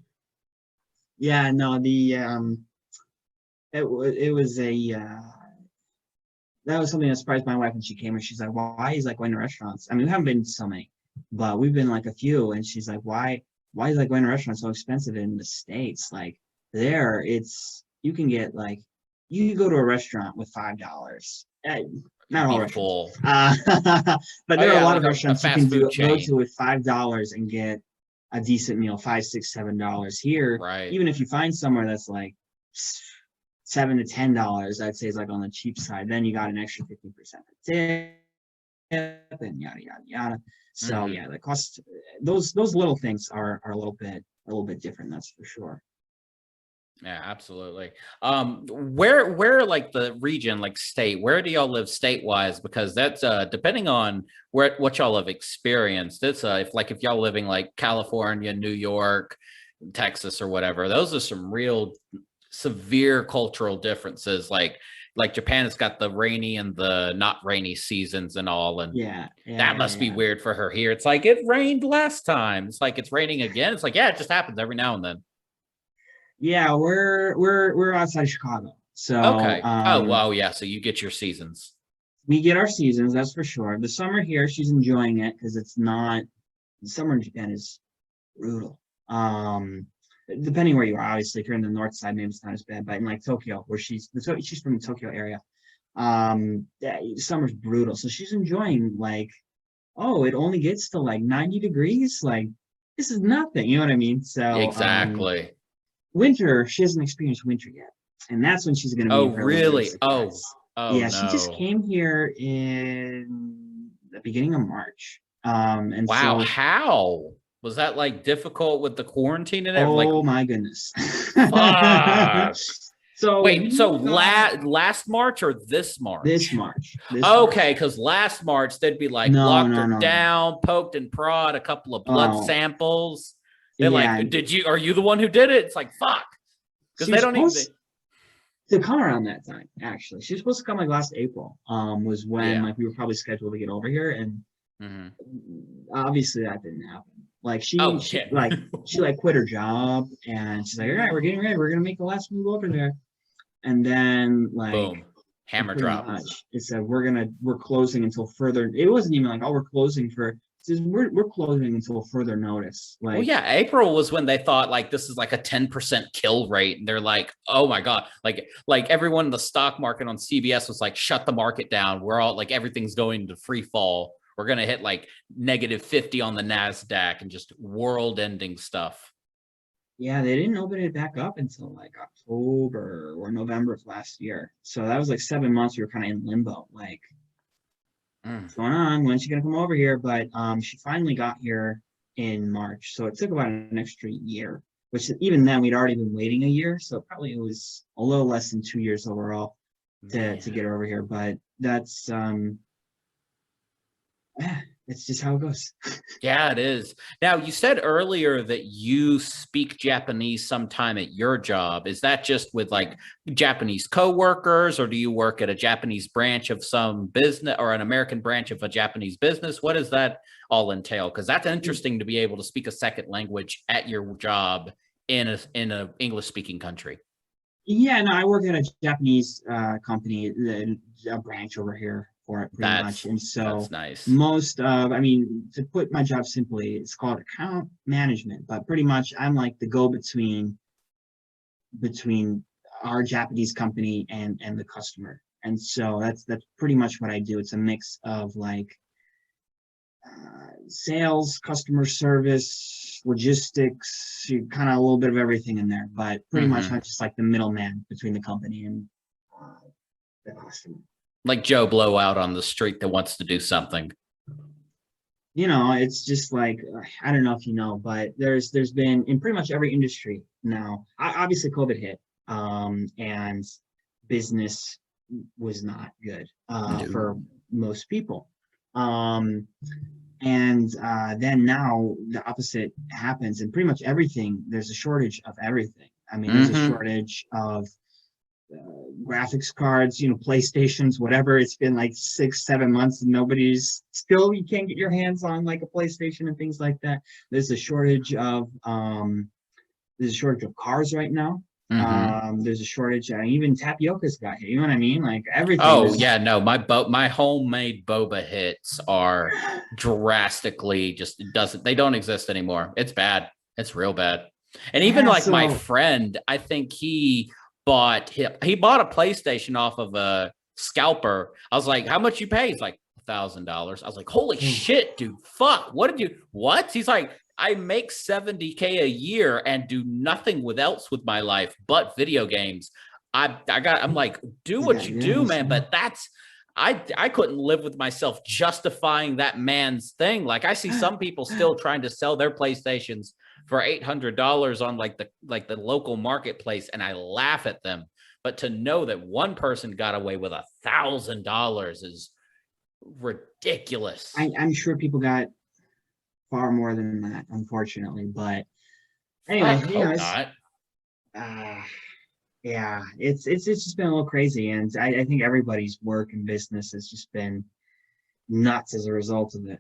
Yeah, no, it was that was something that surprised my wife when she came and she's like, why is like going to restaurants? I mean, we haven't been to so many, but we've been like a few, and she's like, why is like going to restaurants so expensive in the States? Like there, it's you can get like you can go to a restaurant with $5. Not all Be restaurants, full. but Oh there are a yeah, lot like of a restaurants you can fast food go to chain. with $5 and get a decent meal, $5, $6, $7 here. Right. Even if you find somewhere that's like $7 to $10, I'd say is like on the cheap side. Then you got an extra 50% tip and yada yada yada. So Mm-hmm. yeah, the cost those little things are a little bit different, that's for sure. Yeah, absolutely. Where like the region, like state, where do y'all live state wise? Because that's depending on what y'all have experienced. It's if y'all living like California, New York, Texas, or whatever, those are some real severe cultural differences. Like like Japan has got the rainy and the not rainy seasons and all, and Yeah, yeah, that yeah, must be yeah. weird for her here. It's like it rained last time. It's like it's raining again. It's like, yeah, it just happens every now and then. Yeah, we're outside Chicago. So Okay. Oh, well, yeah. So you get your seasons. we get our seasons, that's for sure. The summer here, she's enjoying it because it's not the summer in Japan is brutal. Depending where you are, obviously, if you're in the north side, maybe it's not as bad. But in like Tokyo, where she's from the Tokyo area, yeah, summer's brutal. So she's enjoying like, oh, it only gets to like 90 degrees. Like this is nothing. You know what I mean? So Exactly. winter, she hasn't experienced winter yet. And that's when she's gonna be Oh, in for a little bit of a really? Oh, surprise. oh Yeah, she just no. came here in the beginning of March. And Wow. so How was that like difficult with the quarantine and everything? Like, oh my goodness. fuck. So Wait, so we got last March or this this March? March. This Okay, March. because last March they'd be like No, locked no, her no, no. down, poked and prod, a couple of blood Oh, samples. They're yeah. like, are you the one who did it? It's like, fuck. Because She they was don't even, supposed to come around that time, actually. She was supposed to come like last April, was when yeah. like we were probably scheduled to get over here. And Hmm. obviously that didn't happen. Like Oh, yeah. she like quit her job and she's like, all right, we're getting ready. We're gonna make the last move over there. And then like Boom. Hammer pretty drop. much it said we're closing until further. It wasn't even like, oh, we're closing for it says we're closing until further notice. Well, Like yeah, April was when they thought like this is like a 10% kill rate. And they're like, oh my God. Like everyone in the stock market on CBS was like, shut the market down. We're all like everything's going to free fall. We're gonna hit like -50 on the NASDAQ and just world ending stuff. yeah, they didn't open it back up until like October or November of last year. So that was like 7 months we were kind of in limbo. Like, Mm. what's going on? When's she gonna come over here? But she finally got here in March. So it took about an extra year, which even then we'd already been waiting a year. So probably it was a little less than 2 years overall to Man. get her over here. But that's it's just how it goes. Yeah, it is. Now, you said earlier that you speak Japanese sometime at your job. Is that just with like Japanese coworkers, or do you work at a Japanese branch of some business or an American branch of a Japanese business? What does that all entail? Because that's interesting to be able to speak a second language at your job in a English speaking country. Yeah, no, I work at a Japanese company, a branch over here for it pretty much. That's And so that's nice. most of, I mean, to put my job simply, it's called account management, but pretty much I'm like the go between our Japanese company and the customer. And so that's pretty much what I do. It's a mix of like sales, customer service, logistics, kind of a little bit of everything in there, but pretty much Hmm. not just like the middleman between the company and uh, the customer. Like Joe Blow out on the street that wants to do something. It's just like I don't know if you know, but there's been in pretty much every industry now. Obviously, COVID hit, and business was not good No. for most people. Um, And then now the opposite happens, and pretty much everything, there's a shortage of everything. I mean, there's a Hmm. shortage of graphics cards, PlayStations, whatever. It's been like 6, 7 months, and you can't get your hands on like a PlayStation and things like that. There's a shortage of cars right now. Hmm. There's a shortage, even tapioca's got here. You know what I mean? Like everything. Oh There's yeah, no, my homemade boba hits are drastically just it doesn't they don't exist anymore. It's bad. It's real bad. And even yeah. like my So friend, I think he bought a PlayStation off of a scalper. I was like, how much you pay? He's like $1,000. I was like, holy shit, dude. Fuck. What? He's like, I make 70K a year and do nothing with my life but video games. I'm like, do I what got you yeah, do, man. But I couldn't live with myself justifying that man's thing. Like I see some people still trying to sell their PlayStations for $800 on like the local marketplace, and I laugh at them. But to know that one person got away with $1,000 is ridiculous. I'm sure people got far more than that, unfortunately. But anyway, Fuck, hope not. uh, Yeah, it's just been a little crazy, and I think everybody's work and business has just been nuts as a result of it.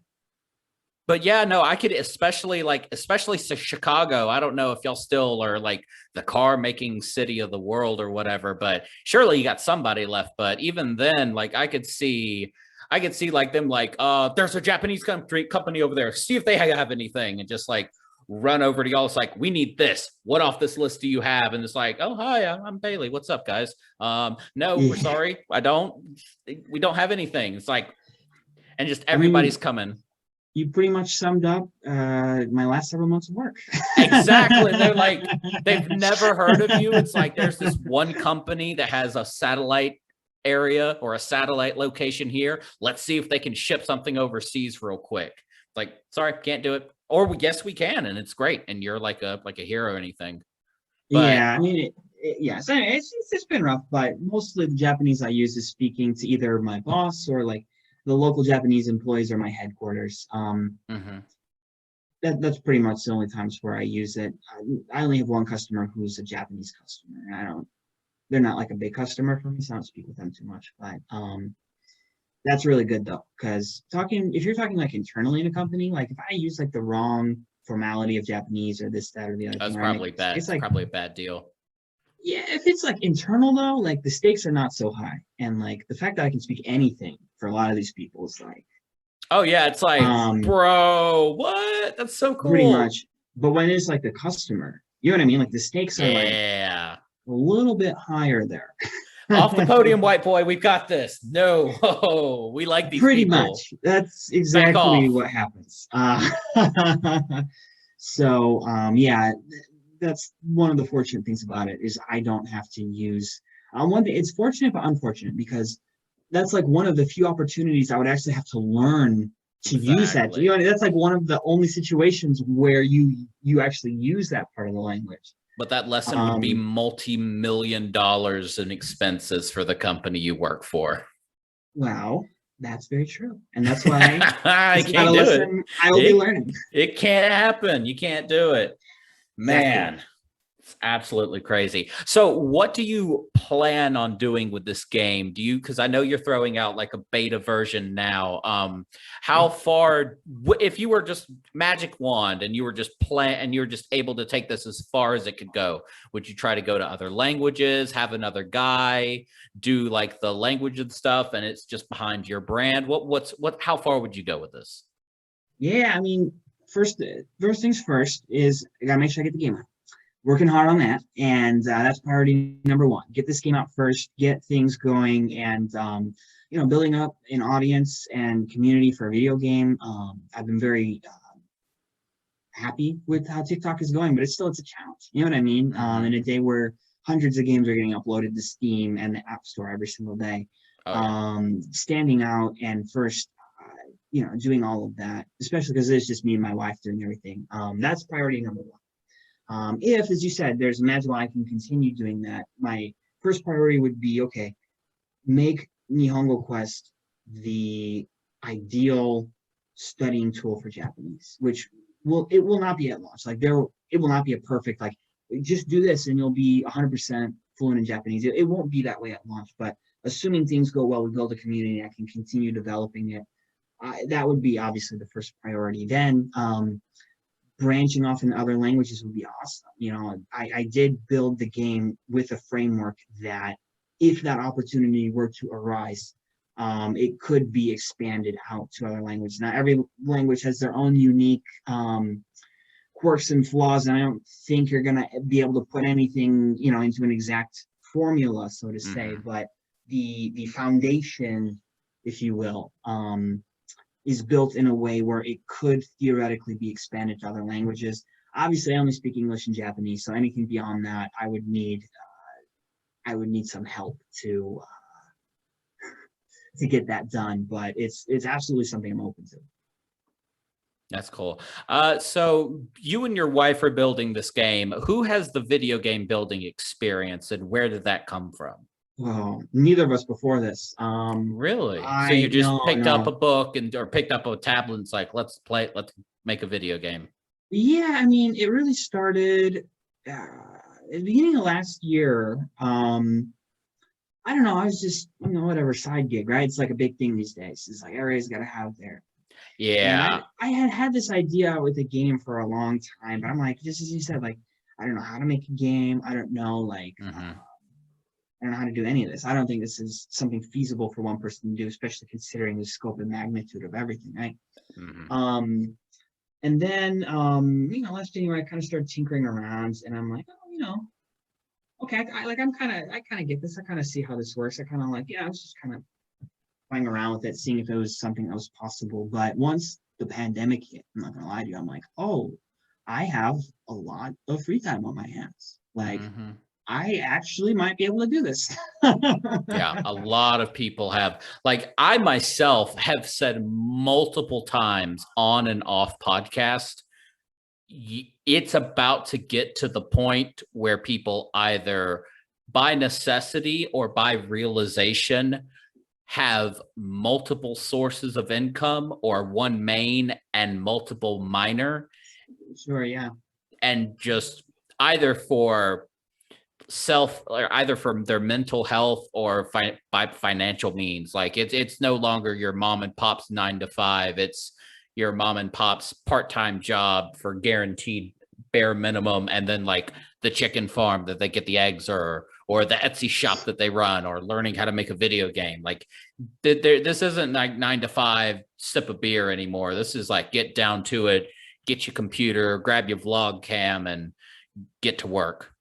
But yeah, no, I could especially Chicago. I don't know if y'all still are like the car making city of the world or whatever, but surely you got somebody left. But even then, like I could see like them like, there's a Japanese company over there. See if they have anything, and just like run over to y'all. It's like, we need this. What off this list do you have? And it's like, oh hi, I'm Bailey. What's up, guys? No, we're Yeah, sorry. We don't have anything. It's like, and just I mean, everybody's coming. you pretty much summed up my last several months of work. Exactly. They're like, they've never heard of you. It's like there's this one company that has a satellite area or a satellite location here. Let's see if they can ship something overseas real quick. Like, sorry, can't do it. Or yes, we can, and it's great. And you're like a hero or anything. But Yeah, I mean, yeah, so anyway, it's been rough, but mostly the Japanese I use is speaking to either my boss or like the local Japanese employees or my headquarters. mhm. That's pretty much the only times where I use it. I only have one customer who's a Japanese customer. I don't, they're not like a big customer for me, so I don't speak with them too much. But that's really good though, because if you're talking like internally in a company, like if I use like the wrong formality of Japanese or this, that, or the other thing, That's or I make probably a mistake, bad. it's It's like, probably a bad deal. yeah, if it's like internal though, like the stakes are not so high. And like the fact that I can speak anything for a lot of these people is like, Oh yeah, it's like, um, bro, what? That's so pretty cool. much. But when it's like the customer, you know what I mean? Like the stakes are like Yeah. a little bit higher there. Off the podium, white boy. We've got this. No, oh, we like these Pretty people. much. That's Back exactly off. what happens. Yeah, that's one of the fortunate things about it is I don't have to use one thing. It's fortunate but unfortunate because that's like one of the few opportunities I would actually have to learn to use that. You Exactly. know, that's like one of the only situations where you actually use that part of the language. But that lesson would be Um, multi-million dollars in expenses for the company you work for. well, that's very true, and that's why I it's not a can't do it. lesson I will be It learning. it can't happen. You can't do it. Exactly. Man, it's absolutely crazy. So, what do you plan on doing with this game? Do you, because I know you're throwing out like a beta version now. How far, if you were just magic wand and you were just and you were just able to take this as far as it could go, would you try to go to other languages, have another guy do like the language and stuff, and it's just behind your brand? How far would you go with this? Yeah, I mean, first things first is I gotta make sure I get the game out. Working hard on that, and that's priority number one. Get this game out first, get things going, and building up an audience and community for a video game. I've been very happy with how TikTok is going, but it's a challenge. You know what I mean? In Hmm. a day where hundreds of games are getting uploaded to Steam and the App Store every single day, Oh yeah. standing out and first, doing all of that, especially because it's just me and my wife doing everything. That's priority number one. If, as you said, there's a magical I can continue doing that, my first priority would be okay, make Nihongo Quest the ideal studying tool for Japanese, which will not be at launch. Like it will not be a perfect like just do this and you'll be 100% fluent in Japanese. It won't be that way at launch, but assuming things go well, we build a community, I can continue developing it. That would be obviously the first priority. Then branching off in other languages would be awesome. I did build the game with a framework that if that opportunity were to arise, it could be expanded out to other languages. Now, every language has their own unique quirks and flaws, and I don't think you're going to be able to put anything, into an exact formula, so to say, Hmm. but the foundation, if you will, is built in a way where it could theoretically be expanded to other languages. Obviously, I only speak English and Japanese, so anything beyond that, I would need some help to get that done. But it's absolutely something I'm open to. That's cool. So you and your wife are building this game. Who has the video game building experience, and where did that come from? Well, neither of us before this. Really? So you I just no picked up no. a book or picked up a tablet and it's like, let's play it, let's make a video game. Yeah, I mean, it really started. at the beginning of last year, I don't know, I was just, whatever, side gig, right? It's like a big thing these days. It's like everybody's got to have their, and Yeah. I had this idea with a game for a long time, but I'm like, just as you said, like, I don't know how to make a game. I don't know, like, Hmm. I don't know how to do any of this. I don't think this is something feasible for one person to do, especially considering the scope and magnitude of everything, right? Hmm. Um, and then, last January, I kind of started tinkering around, and I'm like, oh, okay, I kind of get this. I kind of see how this works. I kind of like, yeah, I was just kind of playing around with it, seeing if it was something that was possible. But once the pandemic hit, I'm not gonna lie to you, I'm like, oh, I have a lot of free time on my hands. Like, Hmm. I actually might be able to do this. Yeah, a lot of people have. Like I myself have said multiple times on and off podcast, it's about to get to the point where people either by necessity or by realization have multiple sources of income or one main and multiple minor, Sure, yeah. and just either for self or either from their mental health or by financial means. Like it's no longer your mom and pop's 9 to 5. It's your mom and pop's part-time job for guaranteed bare minimum, and then like the chicken farm that they get the eggs, or the Etsy shop that they run, or learning how to make a video game. Like this isn't like 9 to 5 sip a beer anymore. This is like get down to it, get your computer, grab your vlog cam, and get to work.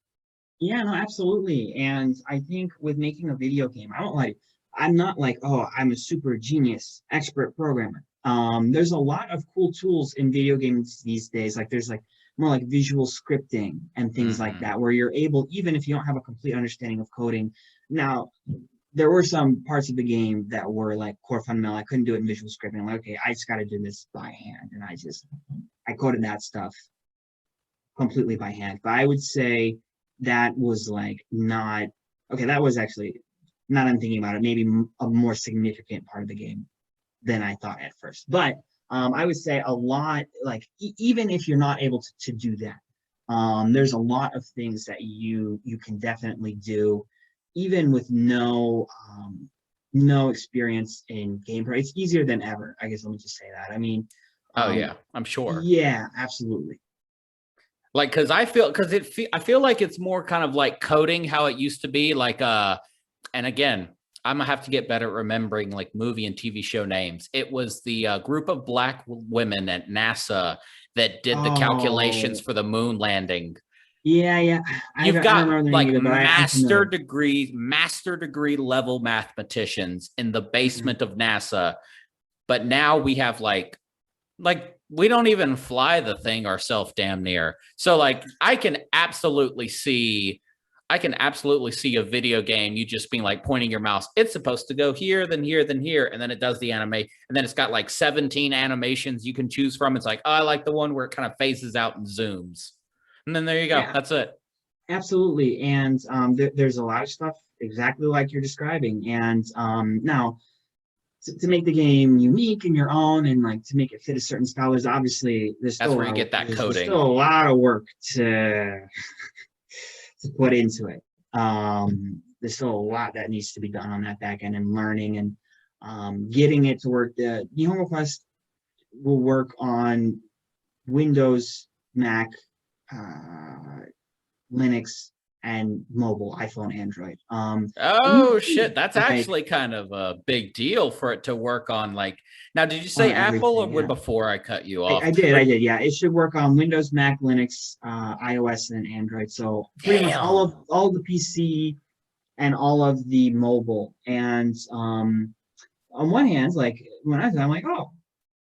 Yeah, no, absolutely. And I think with making a video game, I'm not like, oh, I'm a super genius expert programmer. There's a lot of cool tools in video games these days. Like there's like more like visual scripting and things like Hmm. that, where you're able, even if you don't have a complete understanding of coding. Now, there were some parts of the game that were like core fundamental. I couldn't do it in visual scripting. I'm like, okay, I just got to do this by hand. And I coded that stuff completely by hand. But I would say that was like not okay. That was actually, not I'm thinking about it, maybe a more significant part of the game than I thought at first. But I would say a lot, like even if you're not able to do that, there's a lot of things that you can definitely do, even with no experience in gameplay. It's easier than ever. I guess let me just say that. I mean, Oh um, yeah, I'm sure. yeah, absolutely. Like, because I feel like it's more kind of like coding how it used to be. Like, and again, I'm gonna have to get better at remembering like movie and TV show names. It was the group of black women at NASA that did the calculations Oh, for the moon landing. yeah, yeah. You've I don't got remember the name like either, but I'm familiar. master degree level mathematicians in the Mhm. basement of NASA, but now we have like we don't even fly the thing ourselves damn near. So like I can absolutely see a video game you just being like pointing your mouse, it's supposed to go here, then here, then here, and then it does the anime, and then it's got like 17 animations you can choose from. It's like, oh, I like the one where it kind of phases out and zooms, and then there you go, Yeah, that's it. absolutely. And there's a lot of stuff exactly like you're describing. And now to make the game unique and your own, and like to make it fit a certain style, there's still That's a where you lot of get that there's still coding. a lot of work to put into it. There's still a lot that needs to be done on that back end and learning and getting it to work. The Nihongo Quest will work on Windows, Mac, uh, Linux, and mobile, iPhone, Android. Oh shit, that's Like actually kind of a big deal for it to work on. Like, now, did you say on Apple or everything. when Yeah, before I cut you off? I But did. Yeah, it should work on Windows, Mac, Linux, iOS, and Android. So pretty much damn. all of the PC and all of the mobile. And on one hand, like when I was, I'm like, oh,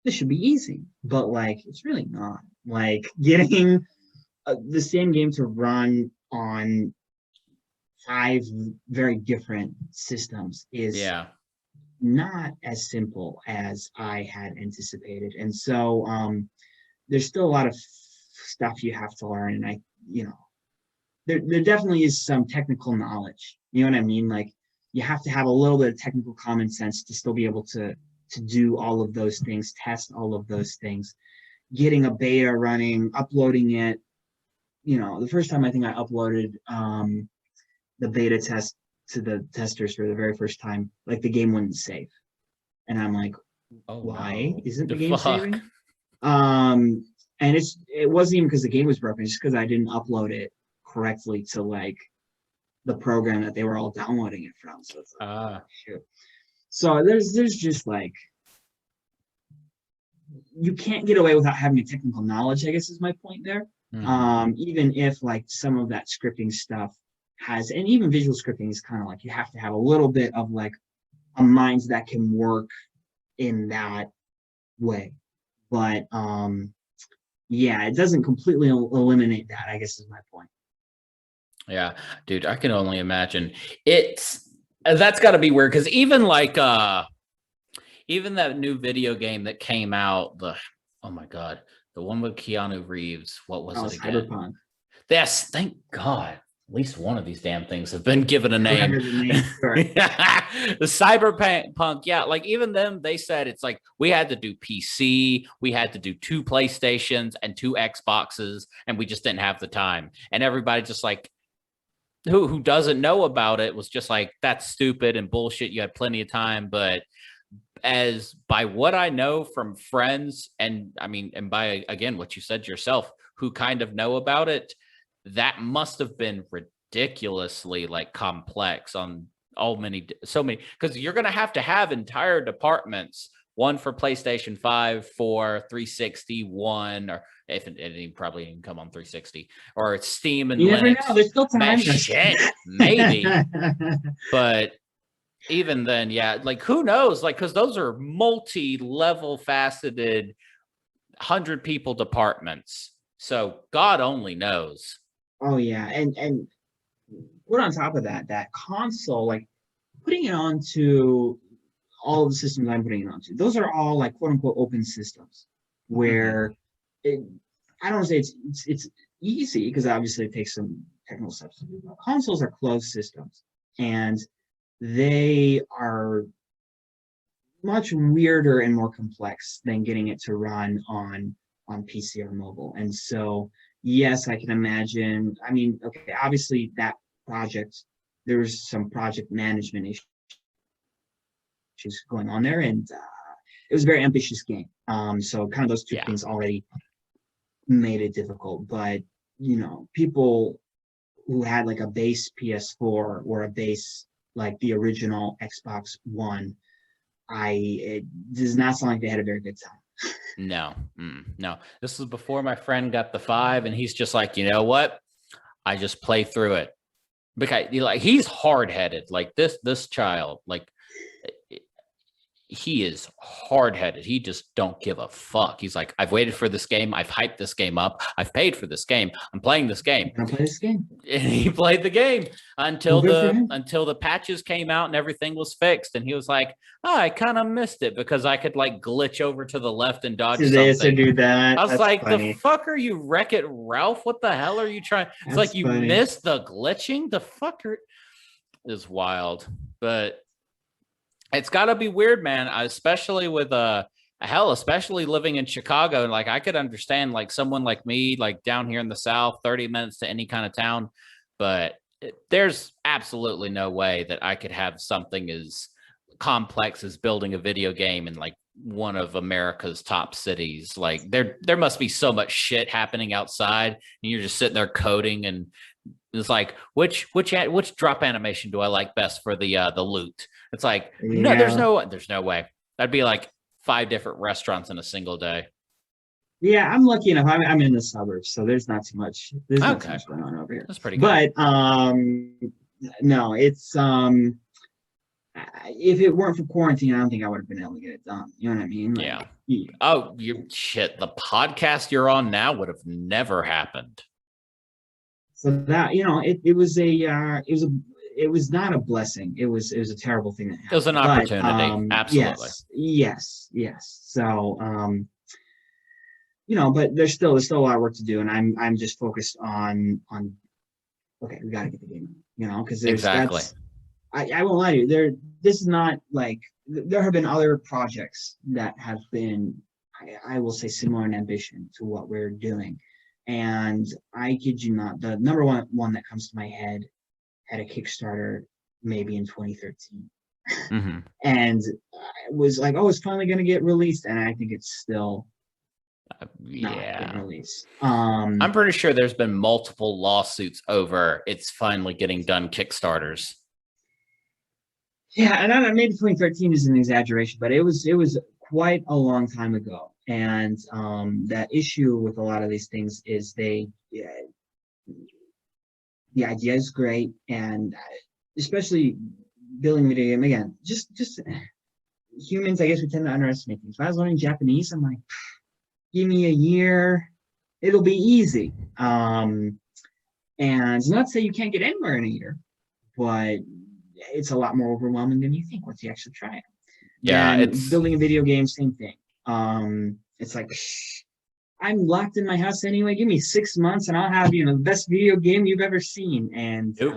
this should be easy, but like it's really not. Like getting the same game to run on 5 very different systems is Yeah. not as simple as I had anticipated. And so there's still a lot of stuff you have to learn. And there definitely is some technical knowledge. You know what I mean? Like you have to have a little bit of technical common sense to still be able to do all of those things, test all of those things, getting a beta running, uploading it, the first time I think I uploaded the beta test to the testers for the very first time, like the game wouldn't save. And I'm like, Oh why no. isn't the The game fuck. saving? And it wasn't even because the game was broken, it's just because I didn't upload it correctly to like the program that they were all downloading it from. So it's like, oh, shoot. So there's just like, you can't get away without having a technical knowledge, I guess is my point there. Even if like some of that scripting stuff has, and even visual scripting is kind of like, you have to have a little bit of like a mind that can work in that way. But yeah, it doesn't completely eliminate that, I guess is my point. Yeah, dude, I can only imagine. That's got to be weird, because even like even that new video game that came out, oh my god, the one with Keanu Reeves, what was it again? Cyberpunk. Yes, thank God. At least one of these damn things have been given a name. Sure. The Cyberpunk, yeah, like even them, they said it's like we had to do PC, we had to do 2 PlayStations and 2 Xboxes, and we just didn't have the time. And everybody just like who doesn't know about it was just like, that's stupid and bullshit. You had plenty of time. But as by what I know from friends, and I mean, and by again what you said yourself, who kind of know about it, that must have been ridiculously like complex on so many, because you're going to have entire departments, one for PlayStation 5, for 360, one, or if it probably didn't come on 360, or it's Steam and you Linux. Never know. There's still time. Shit, maybe. But even then, yeah, like who knows? Like, because those are multi-level faceted 100 people departments. So God only knows. Oh yeah, and what on top of that, that console, like putting it onto all of the systems I'm putting it onto, those are all like quote unquote open systems, where I don't say it's easy, because obviously it takes some technical steps to do, but consoles are closed systems, and they are much weirder and more complex than getting it to run on PC or mobile. And so, yes, I can imagine. I mean, okay, obviously that project, there's some project management issues going on there, and it was a very ambitious game. So kind of those two things already made it difficult. But people who had like a base PS4 or a base like the original Xbox One, it does not sound like they had a very good time. No. This was before my friend got the 5, and he's just like, you know what? I just play through it, because he's hard-headed. Like this child, like he is hard-headed. He just don't give a fuck. He's like, I've waited for this game. I've hyped this game up. I've paid for this game. I'm playing this game. I'm gonna play this game. And he played the game until the patches came out and everything was fixed. And he was like, I kind of missed it, because I could like glitch over to the left and dodge something. To do that. I was like, funny. The fuck are you, Wreck-It Ralph? What the hell are you trying? It's like, you missed the glitching? The fucker is wild. But it's got to be weird, man, especially with especially living in Chicago. And like, I could understand like someone like me, like down here in the South, 30 minutes to any kind of town, but there's absolutely no way that I could have something as complex as building a video game in like one of America's top cities. Like there must be so much shit happening outside, and you're just sitting there coding, and it's like, which drop animation do I like best for the loot? It's like, no, there's no way. That'd be like 5 different restaurants in a single day. Yeah, I'm lucky enough. I'm in the suburbs, so there's not too much. There's not too much going on over here. That's pretty good. But no, it's if it weren't for quarantine, I don't think I would have been able to get it done. You know what I mean? Like, yeah. Oh, shit. The podcast you're on now would have never happened. So that, it was not a blessing. It was a terrible thing that happened. It was an opportunity. Absolutely. Yes. So, but there's still a lot of work to do, and I'm just focused on okay, we got to get the game, because exactly. I won't lie to you. This is not like, there have been other projects that have been, I will say, similar in ambition to what we're doing, And I kid you not, the number one that comes to my head had a Kickstarter maybe in 2013. Mm-hmm. And I was like, oh, it's finally going to get released. And I think it's still not getting Yeah. released. I'm pretty sure there's been multiple lawsuits over it's finally getting done Kickstarters. Yeah, and maybe 2013 is an exaggeration, but it was quite a long time ago. And that issue with a lot of these things is yeah, the idea is great, and especially building a video game again, just humans. I guess we tend to underestimate things. When I was learning Japanese, I'm like, give me a year, it'll be easy. And not to say you can't get anywhere in a year, but it's a lot more overwhelming than you think once you actually try it. Yeah, And it's building a video game, same thing. It's like I'm locked in my house anyway. Give me 6 months and I'll have, the best video game you've ever seen. And nope.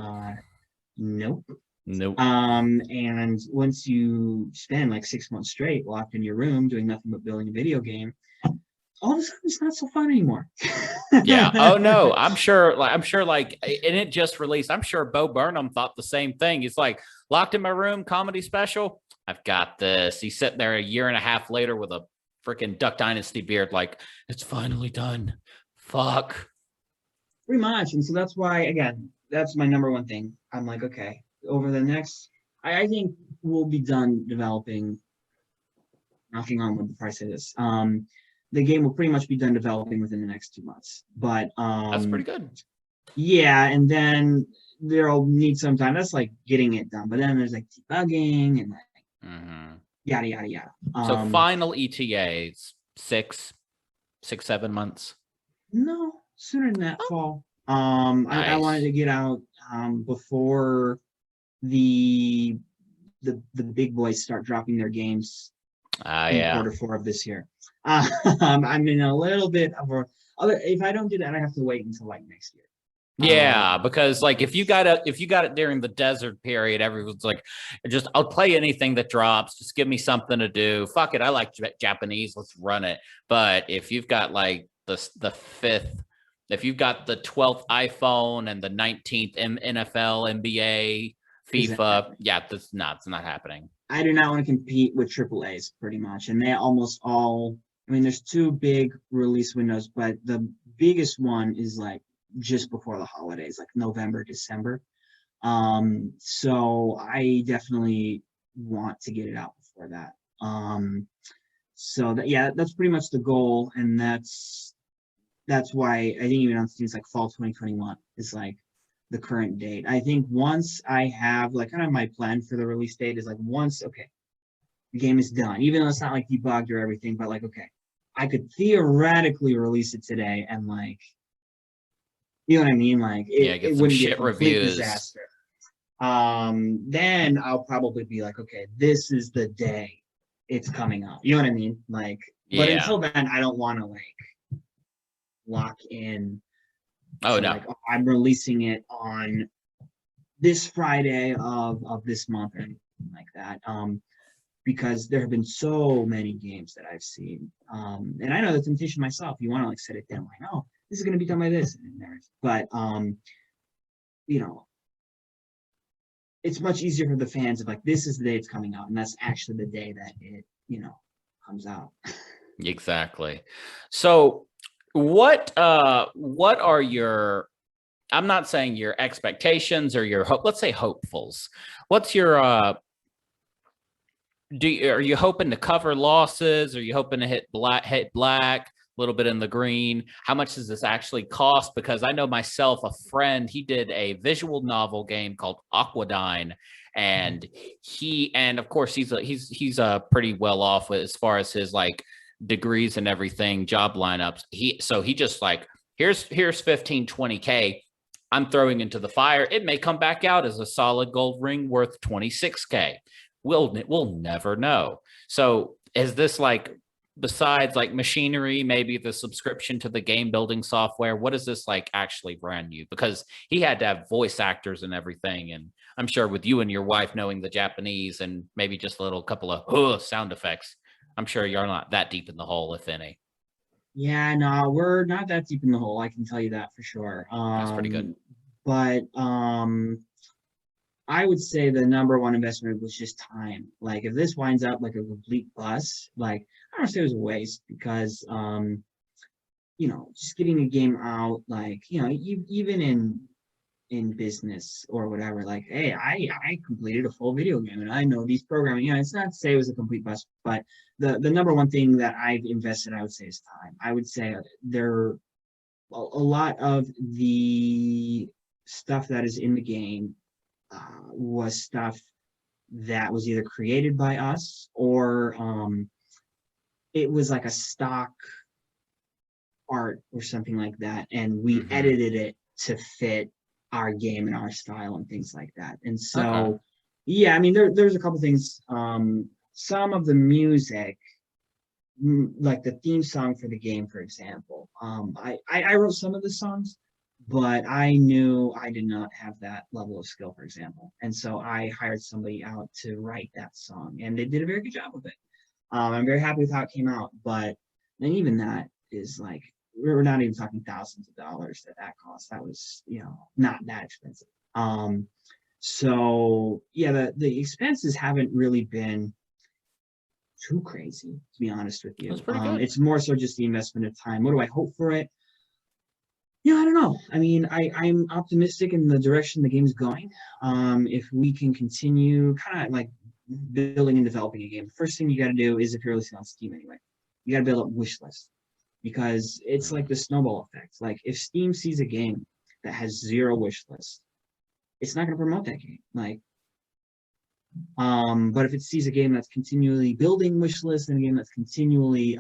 nope. Nope. And once you spend like 6 months straight locked in your room doing nothing but building a video game, all of a sudden it's not so fun anymore. Yeah. Oh no, I'm sure, and it just released. I'm sure Bo Burnham thought the same thing. He's like, locked in my room, comedy special. I've got this. He's sitting there a year and a half later with a freaking Duck Dynasty beard, like, it's finally done. Fuck. Pretty much. And so that's why, again, that's my number one thing. I'm like, okay, over the next, I think we'll be done developing, knocking on wood before I say this. The game will pretty much be done developing within the next 2 months. But That's pretty good. yeah, and then there'll need some time. That's like getting it done. But then there's like debugging and like yada yada yada. So final ETAs, 7 months. No, sooner than that, fall. Nice. I wanted to get out before the big boys start dropping their games in Q4 of this year. I'm in a little bit of a other. If I don't do that, I have to wait until like next year. Yeah, because like if you got it during the desert period, everyone's like, just I'll play anything that drops. Just give me something to do. Fuck it, I like Japanese. Let's run it. But if you've got like the fifth, if you've got the 12th iPhone and the 19th NFL, NBA, FIFA, Exactly. yeah, it's not happening. I do not want to compete with AAAs pretty much, and they almost all. I mean, there's two big release windows, but the biggest one is like just before the holidays, like November, December. So I definitely want to get it out before that. So that, yeah, that's pretty much the goal, and that's why I think even on things like fall 2021 is like the current date. I think once I have like kind of my plan for the release date is like once, okay, the game is done, even though it's not like debugged or everything, but like, okay, I could theoretically release it today and like, you know what I mean? Like it wouldn't be a complete disaster. Then I'll probably be like, okay, this is the day it's coming out. You know what I mean? Like, but until then, I don't want to like lock in. Oh no! Like, I'm releasing it on this Friday of this month or anything like that. Because there have been so many games that I've seen, and I know the temptation myself. You want to like set it down, like, oh, this is going to be done by this, but you know, it's much easier for the fans of like this is the day it's coming out, and that's actually the day that it comes out. Exactly. So what are your, I'm not saying your expectations or your hope, let's say hopefuls. What's your are you hoping to cover losses? Are you hoping to hit black, a little bit in the green? How much does this actually cost? Because I know myself, a friend, he did a visual novel game called Aquadyne, and of course he's pretty well off with as far as his like degrees and everything, job lineups. He just like, here's 15, 20K. I'm throwing into the fire. It may come back out as a solid gold ring worth 26K. We'll never know. So is this like, besides like machinery, maybe the subscription to the game building software, what is this like actually brand new? Because he had to have voice actors and everything. And I'm sure with you and your wife knowing the Japanese and maybe just a little couple of sound effects, I'm sure you're not that deep in the hole, if any. Yeah, no, we're not that deep in the hole. I can tell you that for sure. That's pretty good. But I would say the number one investment was just time. Like if this winds up like a complete bust, like I don't say it was a waste because just getting a game out, like, even in business or whatever, like, hey, I completed a full video game and I know these programming. It's not to say it was a complete bust, but the number one thing that I've invested, I would say, is time. I would say there a lot of the stuff that is in the game was stuff that was either created by us or it was like a stock art or something like that, and we Mm-hmm. edited it to fit our game and our style and things like that. And Okay. so, yeah, I mean, there's a couple things. Some of the music, like the theme song for the game, for example, I wrote some of the songs, but I knew I did not have that level of skill, for example, and so I hired somebody out to write that song, and they did a very good job of it. I'm very happy with how it came out, but then even that is like we're not even talking thousands of dollars that cost. That was not that expensive. So yeah, the expenses haven't really been too crazy, to be honest with That's you. pretty good. It's more so just the investment of time. What do I hope for it? I don't know. I mean, I'm optimistic in the direction the game's going. If we can continue kind of like building and developing a game, the first thing you got to do is, if you're listening on Steam anyway, you got to build a wish list because it's like the snowball effect. Like if Steam sees a game that has zero wish list, it's not going to promote that game. Like, but if it sees a game that's continually building wish lists and a game that's continually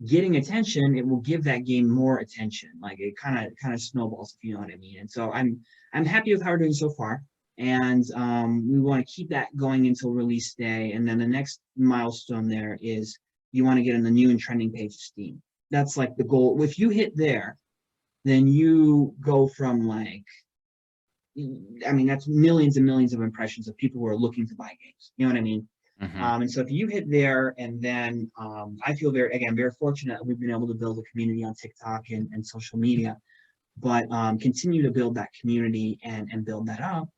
getting attention, it will give that game more attention. Like it kind of snowballs, if you know what I mean. And so I'm happy with how we're doing so far, and we want to keep that going until release day. And then the next milestone there is you want to get in the new and trending page of Steam. That's like the goal. If you hit there, then you go from like, I mean, that's millions and millions of impressions of people who are looking to buy games. You know what I mean? Mm-hmm. And so if you hit there, and then I feel very fortunate that we've been able to build a community on TikTok and social media, but continue to build that community and build that up.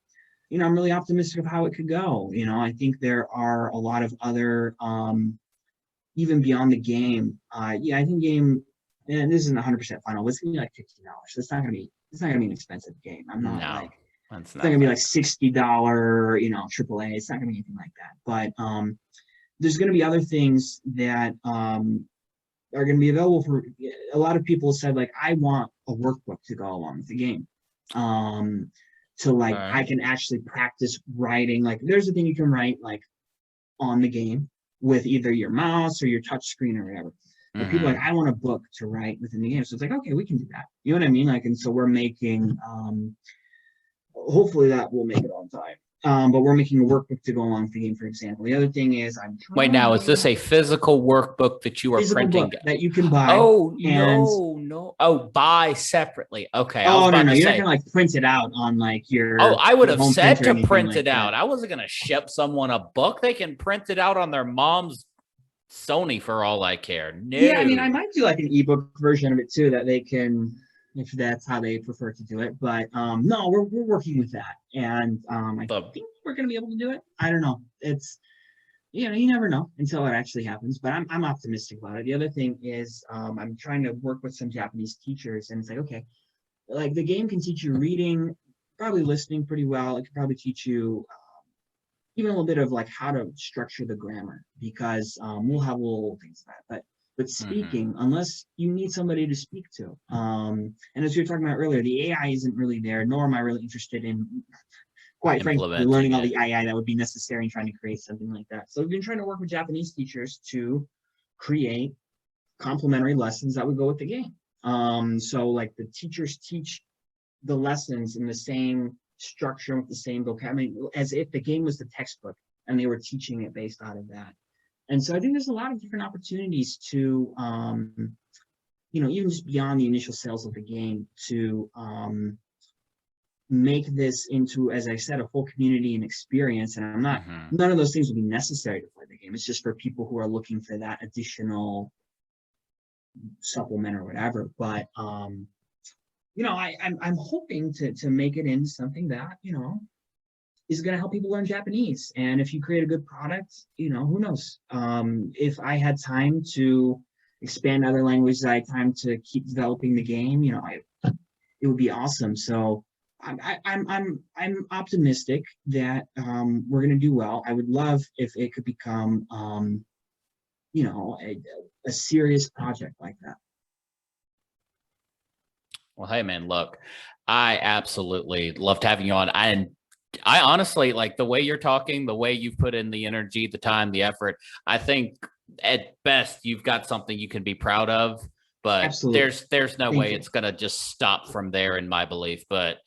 I'm really optimistic of how it could go. I think there are a lot of other, even beyond the game. Yeah, I think game, and this isn't 100% final, but it's gonna be like $15. It's not gonna be an expensive game. I'm not No, like that's it's not gonna be like nothing. $60, AAA. It's not gonna be anything like that. But there's gonna be other things that are gonna be available for a lot of people. Said like, I want a workbook to go along with the game. Um, so like Okay. I can actually practice writing. Like there's a thing you can write like on the game with either your mouse or your touch screen or whatever. But people are like, Mm-hmm. I want a book to write within the game. So it's like, okay, we can do that. You know what I mean? Like, and so we're making hopefully that will make it on time. But we're making a workbook to go along with the game, for example. The other thing is I'm Wait, trying now, to is this build a physical workbook that you a are physical printing? book that you can buy. Oh, And no, no. Oh, buy separately. Okay. I was oh no, about no, to you're not say, gonna like print it out on like oh, I would your have home said printer or to anything print like it that. out. I wasn't going to ship someone a book. They can print it out on their mom's Sony for all I care. Yeah, I mean, I No. might do like an ebook version of it too that they can, if that's how they prefer to do it. But no, we're working with that, and I The think we're gonna be able to do it. I don't know. It's you never know until it actually happens. But I'm optimistic about it. The other thing is I'm trying to work with some Japanese teachers, and it's like, okay, like the game can teach you reading, probably listening pretty well. It can probably teach you even a little bit of like how to structure the grammar because we'll have little things like that. But mm-hmm. speaking, unless you need somebody to speak to, and as we were talking about earlier, the AI isn't really there, nor am I really interested in, quite frankly, Implementing learning all it. the AI that would be necessary in trying to create something like that. So we've been trying to work with Japanese teachers to create complementary lessons that would go with the game. So like the teachers teach the lessons in the same structure with the same vocabulary as if the game was the textbook and they were teaching it based out of that. And so I think there's a lot of different opportunities to, even just beyond the initial sales of the game, to make this into, as I said, a full community and experience. And Mm-hmm. none of those things will be necessary to play the game. It's just for people who are looking for that additional supplement or whatever. But you know, I'm hoping to make it into something that, you know, is going to help people learn Japanese. And if you create a good product, you know, who knows? If I had time to expand other languages, I had time to keep developing the game, you know, it would be awesome. So I'm optimistic that we're going to do well. I would love if it could become, you know, a serious project like that. Well, hey man, look, I absolutely loved having you on. I honestly like the way you're talking, the way you've put in the energy, the time, the effort. I think at best you've got something you can be proud of, but Absolutely. there's no Thank way you. it's gonna just stop from there in my belief. But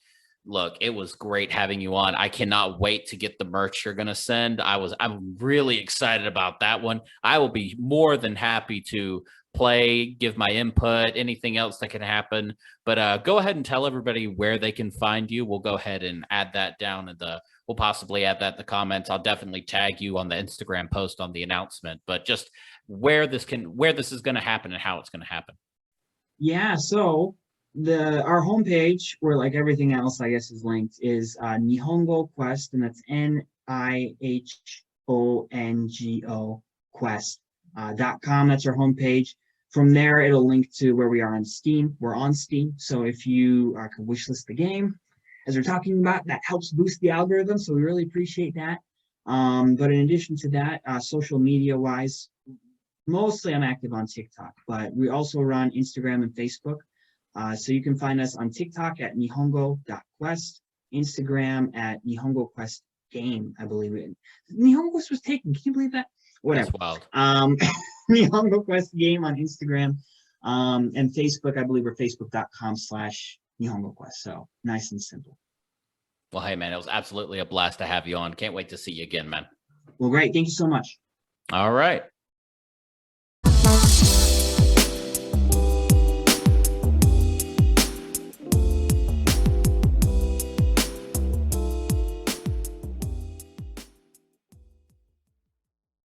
look, it was great having you on. I cannot wait to get the merch you're gonna send. I'm really excited about that one. I will be more than happy to play, give my input, anything else that can happen. But go ahead and tell everybody where they can find you. We'll go ahead and add that down in we'll possibly add that in the comments. I'll definitely tag you on the Instagram post on the announcement, but just where this is going to happen and how it's going to happen. Yeah, so our homepage, where like everything else, I guess, is linked, is Nihongo Quest, and that's Nihongo Quest.com. That's our homepage. From there, it'll link to where we are on Steam. We're on Steam, so if you can wishlist the game, as we're talking about, that helps boost the algorithm. So we really appreciate that. But in addition to that, social media wise, mostly I'm active on TikTok, but we also run Instagram and Facebook. So you can find us on TikTok at nihongo.quest, Instagram at Nihongo Quest Game, I believe it. Nihongo Quest was taken. Can you believe that? Whatever. That's wild. Nihongo Quest Game on Instagram. And Facebook, I believe, we're facebook.com/Nihongo Quest. So nice and simple. Well, hey, man, it was absolutely a blast to have you on. Can't wait to see you again, man. Well, great. Thank you so much. All right.